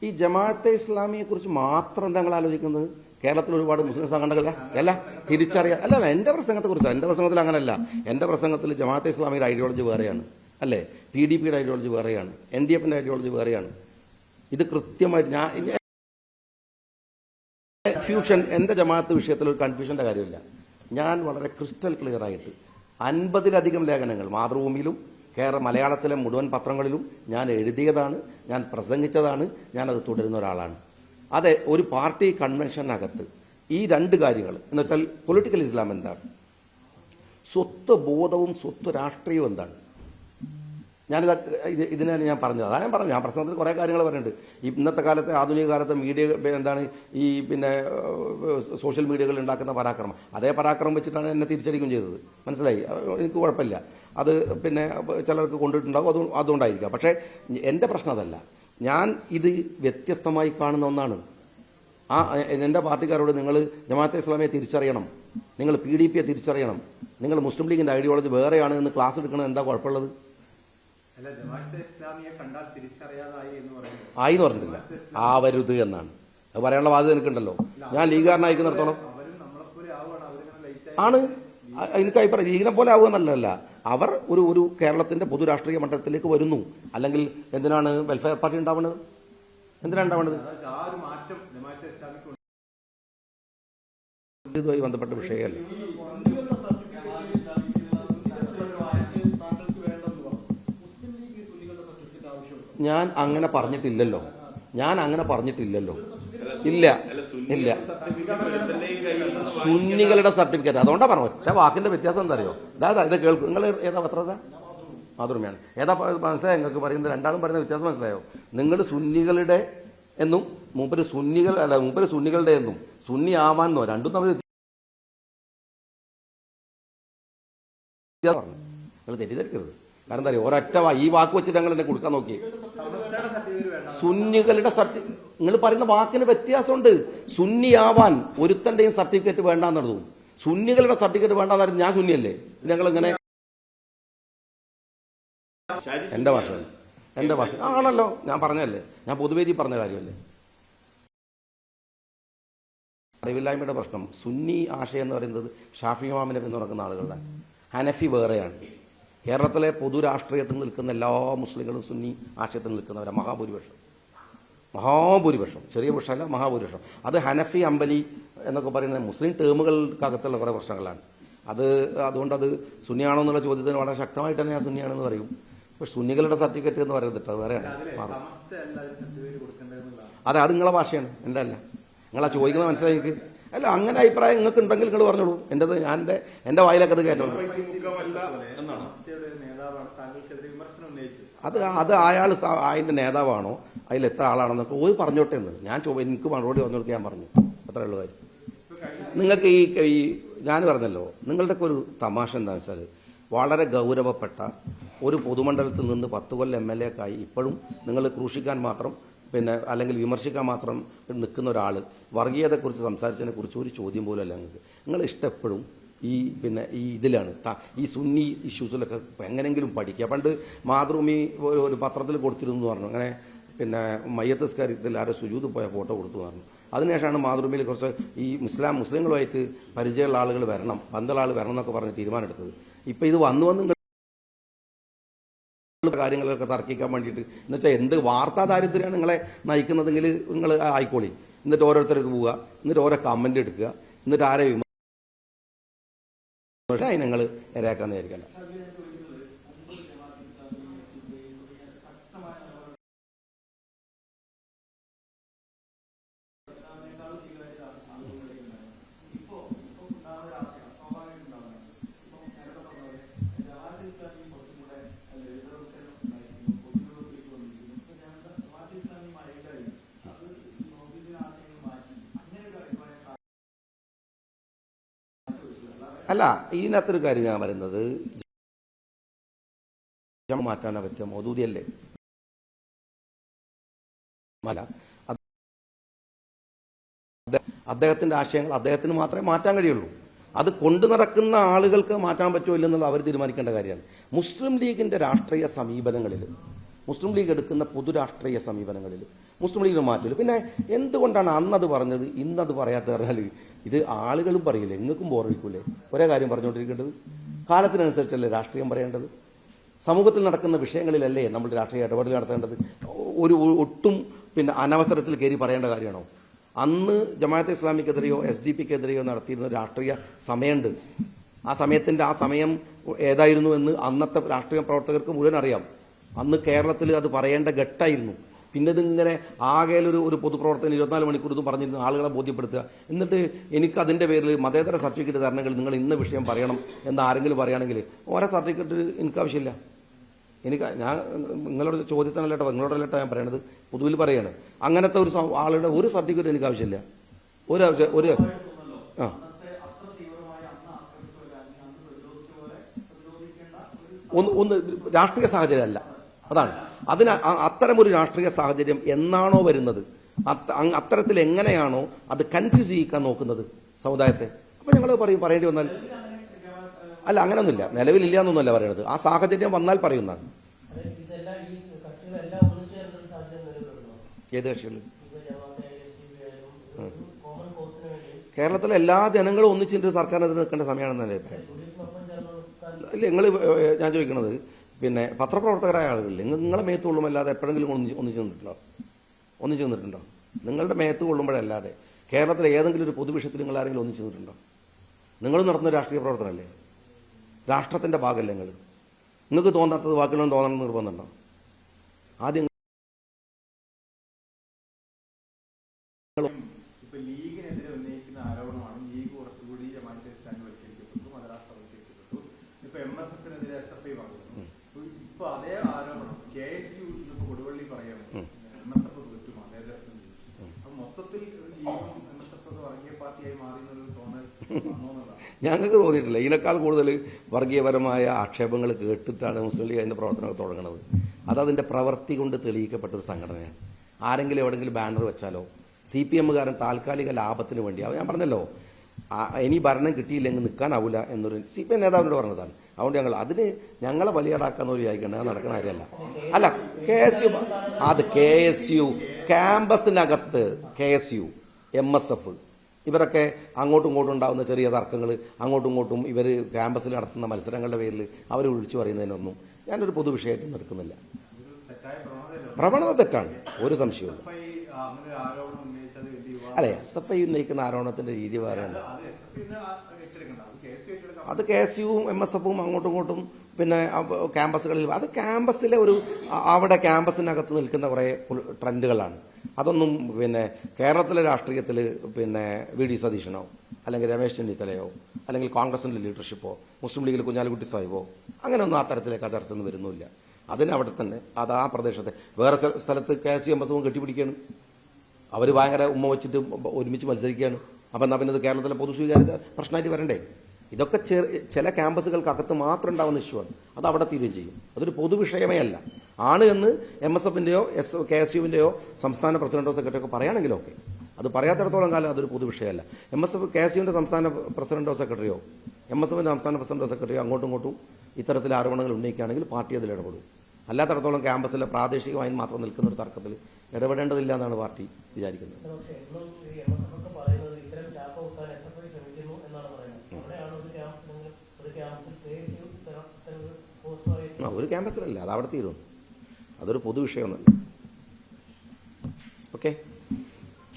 ഈ ജമാഅത്തെ ഇസ്ലാമിയെ കുറിച്ച് മാത്രം ഞങ്ങൾ ആലോചിക്കുന്നത് കേരളത്തിൽ ഒരുപാട് മുസ്ലിം സംഘടനകളല്ല അല്ല തിരിച്ചറിയാം. അല്ല എന്റെ പ്രസംഗത്തെ കുറിച്ച്, എന്റെ പ്രസംഗത്തിൽ അങ്ങനല്ല. എന്റെ പ്രസംഗത്തിൽ ജമാഅത്തെ ഇസ്ലാമിയുടെ ഐഡിയോളജി വേറെയാണ്, അല്ലേ? PDPയുടെ ഐഡിയോളജി വേറെയാണ്, NDFന്റെ ഐഡിയോളജി വേറെയാണ്. ഇത് കൃത്യമായിട്ട് ഞാൻ കൺഫ്യൂഷൻ, എന്റെ ജമാഅത്ത് വിഷയത്തിൽ ഒരു കൺഫ്യൂഷന്റെ കാര്യമില്ല. ഞാൻ വളരെ ക്രിസ്റ്റൽ ക്ലിയർ ആയിട്ട് 50-ലധികം ലേഖനങ്ങൾ മാതൃഭൂമിയിലും മലയാളത്തിലെ മുഴുവൻ പത്രങ്ങളിലും ഞാൻ എഴുതിയതാണ്, ഞാൻ പ്രസംഗിച്ചതാണ്, ഞാനത് തുടരുന്ന ഒരാളാണ്. അതെ, ഒരു പാർട്ടി കൺവെൻഷനകത്ത് ഈ രണ്ട് കാര്യങ്ങൾ എന്ന് വെച്ചാൽ പൊളിറ്റിക്കൽ ഇസ്ലാം എന്താണ്, സ്വത്ത് ബോധവും സ്വത്ത് രാഷ്ട്രീയവും എന്താണ്, ഇതിനാണ് ഞാൻ പറഞ്ഞത്. അതാ ഞാൻ പറഞ്ഞു. ഞാൻ പ്രസംഗത്തിൽ കുറേ കാര്യങ്ങൾ പറയുന്നുണ്ട്. ഇന്നത്തെ കാലത്തെ ആധുനിക കാലത്തെ മീഡിയ എന്താണ് ഈ സോഷ്യൽ മീഡിയകളിൽ ഉണ്ടാക്കുന്ന പരാക്രമം, അതേ പരാക്രമം വെച്ചിട്ടാണ് എന്നെ തിരിച്ചടിക്കുകയും ചെയ്തത്. മനസ്സിലായി? എനിക്ക് കുഴപ്പമില്ല. അത് ചിലർക്ക് കൊണ്ടിട്ടുണ്ടാവും, അതുകൊണ്ടായിരിക്കാം. പക്ഷേ എൻ്റെ പ്രശ്നം അതല്ല. ഞാൻ ഇത് വ്യത്യസ്തമായി കാണുന്ന ഒന്നാണ്. എൻ്റെ പാർട്ടിക്കാരോട് നിങ്ങൾ ജമാഅത്തെ ഇസ്ലാമിയെ തിരിച്ചറിയണം, നിങ്ങൾ PDPയെ തിരിച്ചറിയണം, നിങ്ങൾ മുസ്ലിം ലീഗിൻ്റെ ഐഡിയോളജി വേറെയാണ് എന്ന് ക്ലാസ് എടുക്കണത് എന്താ കുഴപ്പമുള്ളത്? ആയി എന്ന് പറഞ്ഞിട്ടില്ല, ആവരുത് എന്നാണ് അത് പറയാനുള്ള ബാധ്യത എനിക്കുണ്ടല്ലോ. ഞാൻ ലീഗുകാരനായിരിക്കുന്നിടത്തോളം ആണ് എനിക്ക് അഭിപ്രായം. ലീഗിനെ പോലെ ആവുക എന്നല്ല, അവർ ഒരു കേരളത്തിന്റെ പൊതു രാഷ്ട്രീയ മണ്ഡലത്തിലേക്ക് വരുന്നു. അല്ലെങ്കിൽ എന്തിനാണ് വെൽഫെയർ പാർട്ടി ഉണ്ടാവുന്നത്? എന്തിനാണ് ഉണ്ടാവുന്നത്? ഇതുമായി ബന്ധപ്പെട്ട വിഷയമല്ല. ഞാൻ അങ്ങനെ പറഞ്ഞിട്ടില്ലല്ലോ. ഇല്ല ഇല്ല, സുന്നികളുടെ സർട്ടിഫിക്കറ്റ്. അതുകൊണ്ടാണ് പറഞ്ഞു. ഒറ്റ വാക്കിന്റെ വ്യത്യാസം എന്താ അറിയോ? ഇത് കേൾക്കും. നിങ്ങൾ ഏതാ പത്രത? മാതൃഭൂമിയാണ്. ഏതാ മനസ്സിലായോ? നിങ്ങൾക്ക് പറയുന്നത് രണ്ടാളും പറയുന്ന വ്യത്യാസം മനസ്സിലായോ? നിങ്ങൾ സുന്നികളുടെ എന്നും മൂപ്പര് സുന്നികളുടെ എന്നും സുന്നി ആവാന്നോ രണ്ടും തമ്മിൽ പറഞ്ഞു. നിങ്ങൾ തെറ്റിദ്ധരിക്കരുത്. കാരണം എന്താ അറിയോ? ഒരൊറ്റ ഈ വാക്ക് വെച്ചിട്ട് ഞങ്ങൾ എന്നെ കൊടുക്കാൻ നോക്കി. സുന്നികളുടെ നിങ്ങൾ പറയുന്ന വാക്കിന് വ്യത്യാസമുണ്ട്. സുന്നിയാവാൻ ഒരുത്തന്റെയും സർട്ടിഫിക്കറ്റ് വേണ്ടാന്നു. സുന്നികളുടെ സർട്ടിഫിക്കറ്റ് വേണ്ടാന്നായിരുന്നു. ഞാൻ സുന്നിയല്ലേ? ഞങ്ങൾ ഇങ്ങനെ എന്റെ ഭാഷ ആണല്ലോ, ഞാൻ പറഞ്ഞല്ലേ, ഞാൻ പൊതുവേദി പറഞ്ഞ കാര്യമല്ലേ. അറിവില്ലായ്മയുടെ പ്രശ്നം. സുന്നി ആശയം എന്ന് പറയുന്നത് ഷാഫി ഇമാമിനെ എന്ന് നടക്കുന്ന ആളുകളുടെ, ഹനഫി വേറെയാണ്. കേരളത്തിലെ പൊതു രാഷ്ട്രീയത്തിൽ നിൽക്കുന്ന എല്ലാ മുസ്ലിങ്ങളും സുന്നി ആശയത്തിൽ നിൽക്കുന്നവരാണ് മഹാഭൂരിപക്ഷം. ചെറിയ പക്ഷമല്ല, മഹാഭൂരിപക്ഷം. അത് ഹനഫി, അംബലി എന്നൊക്കെ പറയുന്ന മുസ്ലിം ടേമുകൾക്കകത്തുള്ള കുറേ പ്രശ്നങ്ങളാണ്. അതുകൊണ്ട് അത് സുന്നിയാണോ എന്നുള്ള ചോദ്യത്തിന് വളരെ ശക്തമായിട്ട് തന്നെ ഞാൻ സുന്നിയാണെന്ന് പറയും. പക്ഷെ സുന്നികളുടെ സർട്ടിഫിക്കറ്റ് എന്ന് പറയുന്നത് വേറെയാണ്. അതെ, അത് നിങ്ങളെ ഭാഷയാണ്, എൻ്റെ അല്ല. നിങ്ങളാ ചോദിക്കുന്നത് മനസ്സിലായി എനിക്ക്. അല്ല, അങ്ങനെ അഭിപ്രായം നിങ്ങൾക്ക് ഉണ്ടെങ്കിൽ നിങ്ങൾ പറഞ്ഞോളൂ. എൻ്റെത് എൻ്റെ വായിലൊക്കെ അത് കയറ്റുള്ളൂ. അത് അയാൾ അതിൻ്റെ നേതാവാണോ, അതിൽ എത്ര ആളാണെന്നൊക്കെ ഒരു പറഞ്ഞോട്ടെ എന്ന് ഞാൻ എനിക്ക് മറുപടി പറഞ്ഞു കൊടുക്കാൻ പറഞ്ഞു. അത്രേ ഉള്ളൂ കാര്യം. നിങ്ങൾക്ക് ഈ ഞാൻ പറഞ്ഞല്ലോ, നിങ്ങളുടെയൊക്കെ ഒരു തമാശ എന്താണെന്ന് വെച്ചാൽ, വളരെ ഗൗരവപ്പെട്ട ഒരു പൊതുമണ്ഡലത്തിൽ നിന്ന് 10 കൊല്ലം MLA ഒക്കെ ആയി ഇപ്പോഴും നിങ്ങൾ ക്രൂശിക്കാൻ മാത്രം അല്ലെങ്കിൽ വിമർശിക്കാൻ മാത്രം നിൽക്കുന്ന ഒരാൾ വർഗീയതയെക്കുറിച്ച് സംസാരിച്ചതിനെ കുറിച്ച് ഒരു ചോദ്യം പോലും അല്ല നിങ്ങൾക്ക്. നിങ്ങൾ ഇഷ്ടപ്പെഴും ഈ ഇതിലാണ് ഈ സുന്നി ഇഷ്യൂസിലൊക്കെ എങ്ങനെയെങ്കിലും പഠിക്കുക. പണ്ട് മാതൃഭൂമി ഒരു പത്രത്തിൽ കൊടുത്തിരുന്നു എന്ന് പറഞ്ഞു. അങ്ങനെ മയ്യത്ത് സ്കാര്യത്തിൽ ആരോ സുജൂദ് പോയ ഫോട്ടോ കൊടുത്തു പറഞ്ഞു. അതിനുശേഷമാണ് മാതൃഭൂമിയിൽ കുറച്ച് ഈ മുസ്ലിങ്ങളുമായിട്ട് പരിചയമുള്ള ആളുകൾ വരണം, പന്തലാൾ വരണം എന്നൊക്കെ പറഞ്ഞ് തീരുമാനമെടുത്തത്. ഇപ്പം ഇത് വന്ന് കാര്യങ്ങളൊക്കെ തർക്കിക്കാൻ വേണ്ടിയിട്ട്, എന്നുവെച്ചാൽ എന്ത് വാർത്താ ദാരിദ്ര്യമാണ് നിങ്ങളെ നയിക്കുന്നതെങ്കിൽ നിങ്ങൾ ആയിക്കോളി. എന്നിട്ട് ഓരോരുത്തർക്ക് പോവുക, എന്നിട്ട് ഓരോ കമന്റ് എടുക്കുക, എന്നിട്ട് ആരെ അതിന് നിങ്ങൾ ഇരയാക്കാന്ന് വിചാരിക്കണ്ട. അല്ല, ഇതിനകത്തൊരു കാര്യം ഞാൻ പറയുന്നത്, മാറ്റാനാ പറ്റുക, മൗദൂദിയല്ലേ അല്ല, അദ്ദേഹത്തിന്റെ ആശയങ്ങൾ അദ്ദേഹത്തിന് മാത്രമേ മാറ്റാൻ കഴിയുള്ളൂ. അത് കൊണ്ടു നടക്കുന്ന ആളുകൾക്ക് മാറ്റാൻ പറ്റുമോ ഇല്ലെന്നുള്ളത് അവർ തീരുമാനിക്കേണ്ട കാര്യമാണ്. മുസ്ലിം ലീഗിന്റെ രാഷ്ട്രീയ സമീപനങ്ങളിൽ, മുസ്ലിം ലീഗ് എടുക്കുന്ന പൊതുരാഷ്ട്രീയ സമീപനങ്ങളിൽ മുസ്ലിം ലീഗിന് മാറ്റില്ല. പിന്നെ എന്തുകൊണ്ടാണ് അന്നത് പറഞ്ഞത് ഇന്നത് പറയാത്ത പറഞ്ഞാൽ ഇത് ആളുകളും പറയില്ലേ, എങ്ങൾക്കും ബോറടിക്കൂലേ? ഒരേ കാര്യം പറഞ്ഞുകൊണ്ടിരിക്കേണ്ടത്? കാലത്തിനനുസരിച്ചല്ലേ രാഷ്ട്രീയം പറയേണ്ടത്? സമൂഹത്തിൽ നടക്കുന്ന വിഷയങ്ങളിലല്ലേ നമ്മൾ രാഷ്ട്രീയ ഇടപെടൽ നടത്തേണ്ടത്? ഒരു ഒട്ടും അനവസരത്തിൽ കയറി പറയേണ്ട കാര്യമാണോ? അന്ന് ജമാഅത്തെ ഇസ്ലാമിക്കെതിരെയോ SDP-ക്കെതിരെയോ നടത്തിയിരുന്ന രാഷ്ട്രീയ സമയമുണ്ട്. ആ സമയം ഏതായിരുന്നു എന്ന് അന്നത്തെ രാഷ്ട്രീയ പ്രവർത്തകർക്ക് മുഴുവൻ അറിയാം. അന്ന് കേരളത്തിൽ അത് പറയേണ്ട ഘട്ടമായിരുന്നു. പിന്നെ ഇതിങ്ങനെ ആകെ ഒരു പൊതുപ്രവർത്തനം 24 മണിക്കൂർ ഇതും പറഞ്ഞിരുന്ന ആളുകളെ ബോധ്യപ്പെടുത്തുക. എന്നിട്ട് എനിക്ക് അതിൻ്റെ പേരിൽ മതേതര സർട്ടിഫിക്കറ്റ് തരണമെങ്കിൽ നിങ്ങൾ ഇന്ന വിഷയം പറയണം എന്ന് ആരെങ്കിലും പറയുകയാണെങ്കിൽ ഓരോ സർട്ടിഫിക്കറ്റ് എനിക്ക് ആവശ്യമില്ല. ഞാൻ നിങ്ങളോട് ചോദ്യത്തിനല്ല കേട്ടോ, നിങ്ങളോടല്ല കേട്ടോ ഞാൻ പറയണത്, പൊതുവിൽ പറയാണ്. അങ്ങനത്തെ ഒരു ആളുടെ ഒരു സർട്ടിഫിക്കറ്റ് എനിക്ക് ആവശ്യമില്ല. ഒന്ന് രാഷ്ട്രീയ സാഹചര്യമല്ല, അതാണ്. അത്തരമൊരു രാഷ്ട്രീയ സാഹചര്യം എന്നാണോ വരുന്നത്, അത്തരത്തിൽ എങ്ങനെയാണോ അത് കൺഫ്യൂസ് ചെയ്യിക്കാൻ നോക്കുന്നത് സമുദായത്തെ, അപ്പൊ ഞങ്ങൾ പറയേണ്ടി വന്നാൽ അല്ല, അങ്ങനെയൊന്നുമില്ല, നിലവിലില്ല എന്നൊന്നുമല്ല പറയണത്. ആ സാഹചര്യം വന്നാൽ പറയുന്നതാണ്. ഏത് കക്ഷികൾ? കേരളത്തിലെ എല്ലാ ജനങ്ങളും ഒന്നിച്ചിട്ട് സർക്കാരിനെതിരെ നിൽക്കേണ്ട സമയമാണെന്നല്ലേ പറയാം. ഇല്ല, ഞാൻ ചോദിക്കണത് പത്രപ്രവർത്തകരായ ആളുകളിൽ നിങ്ങളെ മേത്ത് കൊള്ളുമല്ലാതെ എപ്പോഴെങ്കിലും ഒന്നിച്ചു നിന്നിട്ടുണ്ടോ? നിങ്ങളുടെ മേത്ത് കൊള്ളുമ്പോഴല്ലാതെ കേരളത്തിലെ ഏതെങ്കിലും ഒരു പൊതുവിഷയത്തിൽ നിങ്ങൾ ആരെങ്കിലും ഒന്നിച്ചു നിന്നിട്ടുണ്ടോ? നിങ്ങൾ നടത്തുന്ന രാഷ്ട്രീയ പ്രവർത്തനമല്ലേ, രാഷ്ട്രത്തിന്റെ ഭാഗമല്ലേ നിങ്ങൾ? നിങ്ങൾക്ക് തോന്നാത്തത് ബാക്കിയുള്ളവൻ തോന്നണം നിർബന്ധമുണ്ടോ? ആദ്യം ലീഗിനെതിരെ ഉന്നയിക്കുന്ന ആരോപണമാണ് ലീഗ് കുറച്ചുകൂടി ജമാഅത്തെ ഇസ്ലാമിവൽക്കരിക്കപ്പെട്ടു, മതരാഷ്ട്രവൽക്കരിക്കപ്പെട്ടു. ഇപ്പൊ MSF-നെതിരെ SFI പറഞ്ഞു. ഇപ്പൊ അതേ ആരോപണം KSU കൊടുവള്ളി പറയാണ്, MSF തോറ്റു മതേതരത്വം. അപ്പൊ മൊത്തത്തിൽ ലീഗും MSF വർഗീയ പാർട്ടിയായി മാറിയെന്നൊരു തോന്നൽ വന്നോന്നതാണ്. ഞങ്ങൾക്ക് തോന്നിയിട്ടില്ല. ഇതിനേക്കാൾ കൂടുതൽ വർഗീയപരമായ ആക്ഷേപങ്ങൾ കേട്ടിട്ടാണ് മുസ്ലിം ലീഗ് അതിന്റെ പ്രവർത്തനം തുടങ്ങുന്നത്. അതതിന്റെ പ്രവൃത്തി കൊണ്ട് തെളിയിക്കപ്പെട്ട ഒരു സംഘടനയാണ്. ആരെങ്കിലും എവിടെയെങ്കിലും ബാനർ വെച്ചാലോ, CPM-കാരൻ താൽക്കാലിക ലാഭത്തിന് വേണ്ടി, ഞാൻ പറഞ്ഞല്ലോ, ഇനി ഭരണം കിട്ടിയില്ലെങ്കിൽ നിൽക്കാനാവില്ല എന്നൊരു CPM നേതാവിനോട് പറഞ്ഞതാണ്. അതുകൊണ്ട് അതിന് ഞങ്ങളെ ബലിയാടാക്കാന്ന് ഒരു വിചാരിക്കേണ്ടത്, അത് നടക്കുന്ന കാര്യമല്ല. അല്ല, KSU ക്യാമ്പസിനകത്ത് KSU MSF ഇവരൊക്കെ അങ്ങോട്ടും ഇങ്ങോട്ടും ഉണ്ടാകുന്ന ചെറിയ തർക്കങ്ങൾ, അങ്ങോട്ടും ഇങ്ങോട്ടും ഇവർ ക്യാമ്പസിൽ നടത്തുന്ന മത്സരങ്ങളുടെ പേരിൽ അവർ വിളിച്ചു പറയുന്നതിനൊന്നും ഞാനൊരു പൊതുവിഷയമായിട്ട് നടക്കുന്നില്ല. പ്രവണത തെറ്റാണ്, ഒരു സംശയവും. അല്ലെ, SFI ഉന്നയിക്കുന്ന ആരോപണത്തിന്റെ രീതി വേറെയാണ്. അത് KSU-വും MSF-ഉം അങ്ങോട്ടും ഇങ്ങോട്ടും ക്യാമ്പസുകളിൽ, അത് ക്യാമ്പസിലെ അവിടെ ക്യാമ്പസിനകത്ത് നിൽക്കുന്ന കുറേ ട്രെൻഡുകളാണ്. അതൊന്നും കേരളത്തിലെ രാഷ്ട്രീയത്തിൽ VD സതീശനോ അല്ലെങ്കിൽ രമേശ് ചെന്നിത്തലയോ അല്ലെങ്കിൽ കോൺഗ്രസിന്റെ ലീഡർഷിപ്പോ മുസ്ലിം ലീഗിൽ കുഞ്ഞാലിക്കുട്ടി സാഹിബോ അങ്ങനെയൊന്നും ആ തരത്തിലേക്ക് ആ ചർച്ച ഒന്നും വരുന്നില്ല. അതിനവിടെ തന്നെ അത് ആ പ്രദേശത്തെ വേറെ സ്ഥലത്ത് KSU MSF-ഉം കെട്ടിപ്പിടിക്കുകയാണ്. അവർ ഭയങ്കര ഉമ്മ വെച്ചിട്ട് ഒരുമിച്ച് മത്സരിക്കുകയാണ്. അപ്പം എന്നാൽ പിന്നെ ഇത് കേരളത്തിലെ പൊതുസ്വീകാര്യത പ്രശ്നമായിട്ട് വരണ്ടേ? ഇതൊക്കെ ചില ക്യാമ്പസുകൾക്കകത്ത് മാത്രം ഉണ്ടാവുന്ന ഇഷ്യൂവാണ്. അത് അവിടെ തീരുകയും ചെയ്യും. അതൊരു പൊതുവിഷയമേ അല്ല. ആണ് എന്ന് MSF-ന്റെയോ KSU-വിന്റെയോ സംസ്ഥാന പ്രസിഡന്റോ സെക്രട്ടറിയോ ഒക്കെ പറയുകയാണെങ്കിലോ ഒക്കെ, അത് പറയാത്തിടത്തോളം കാലം അതൊരു പൊതുവിഷയമല്ല. KSU-വിന്റെ സംസ്ഥാന പ്രസിഡന്റോ സെക്രട്ടറിയോ MSF-ന്റെ സംസ്ഥാന പ്രസിഡന്റോ സെക്രട്ടറിയോ അങ്ങോട്ടും ഇങ്ങോട്ടും ഇത്തരത്തിൽ ആരോപണങ്ങൾ ഉന്നയിക്കുകയാണെങ്കിൽ പാർട്ടി അതിൽ ഇടപെടും. അല്ലാത്തടത്തോളം ക്യാമ്പസിലെ പ്രാദേശികമായി മാത്രം നിൽക്കുന്ന ഒരു തർക്കത്തിൽ ഇടപെടേണ്ടതില്ല എന്നാണ് പാർട്ടി വിചാരിക്കുന്നത്. ഒരു ക്യാമ്പസിലല്ല, അത് അവിടെ തീരും. അതൊരു പൊതുവിഷയമൊന്നുമല്ല. ഓക്കെ.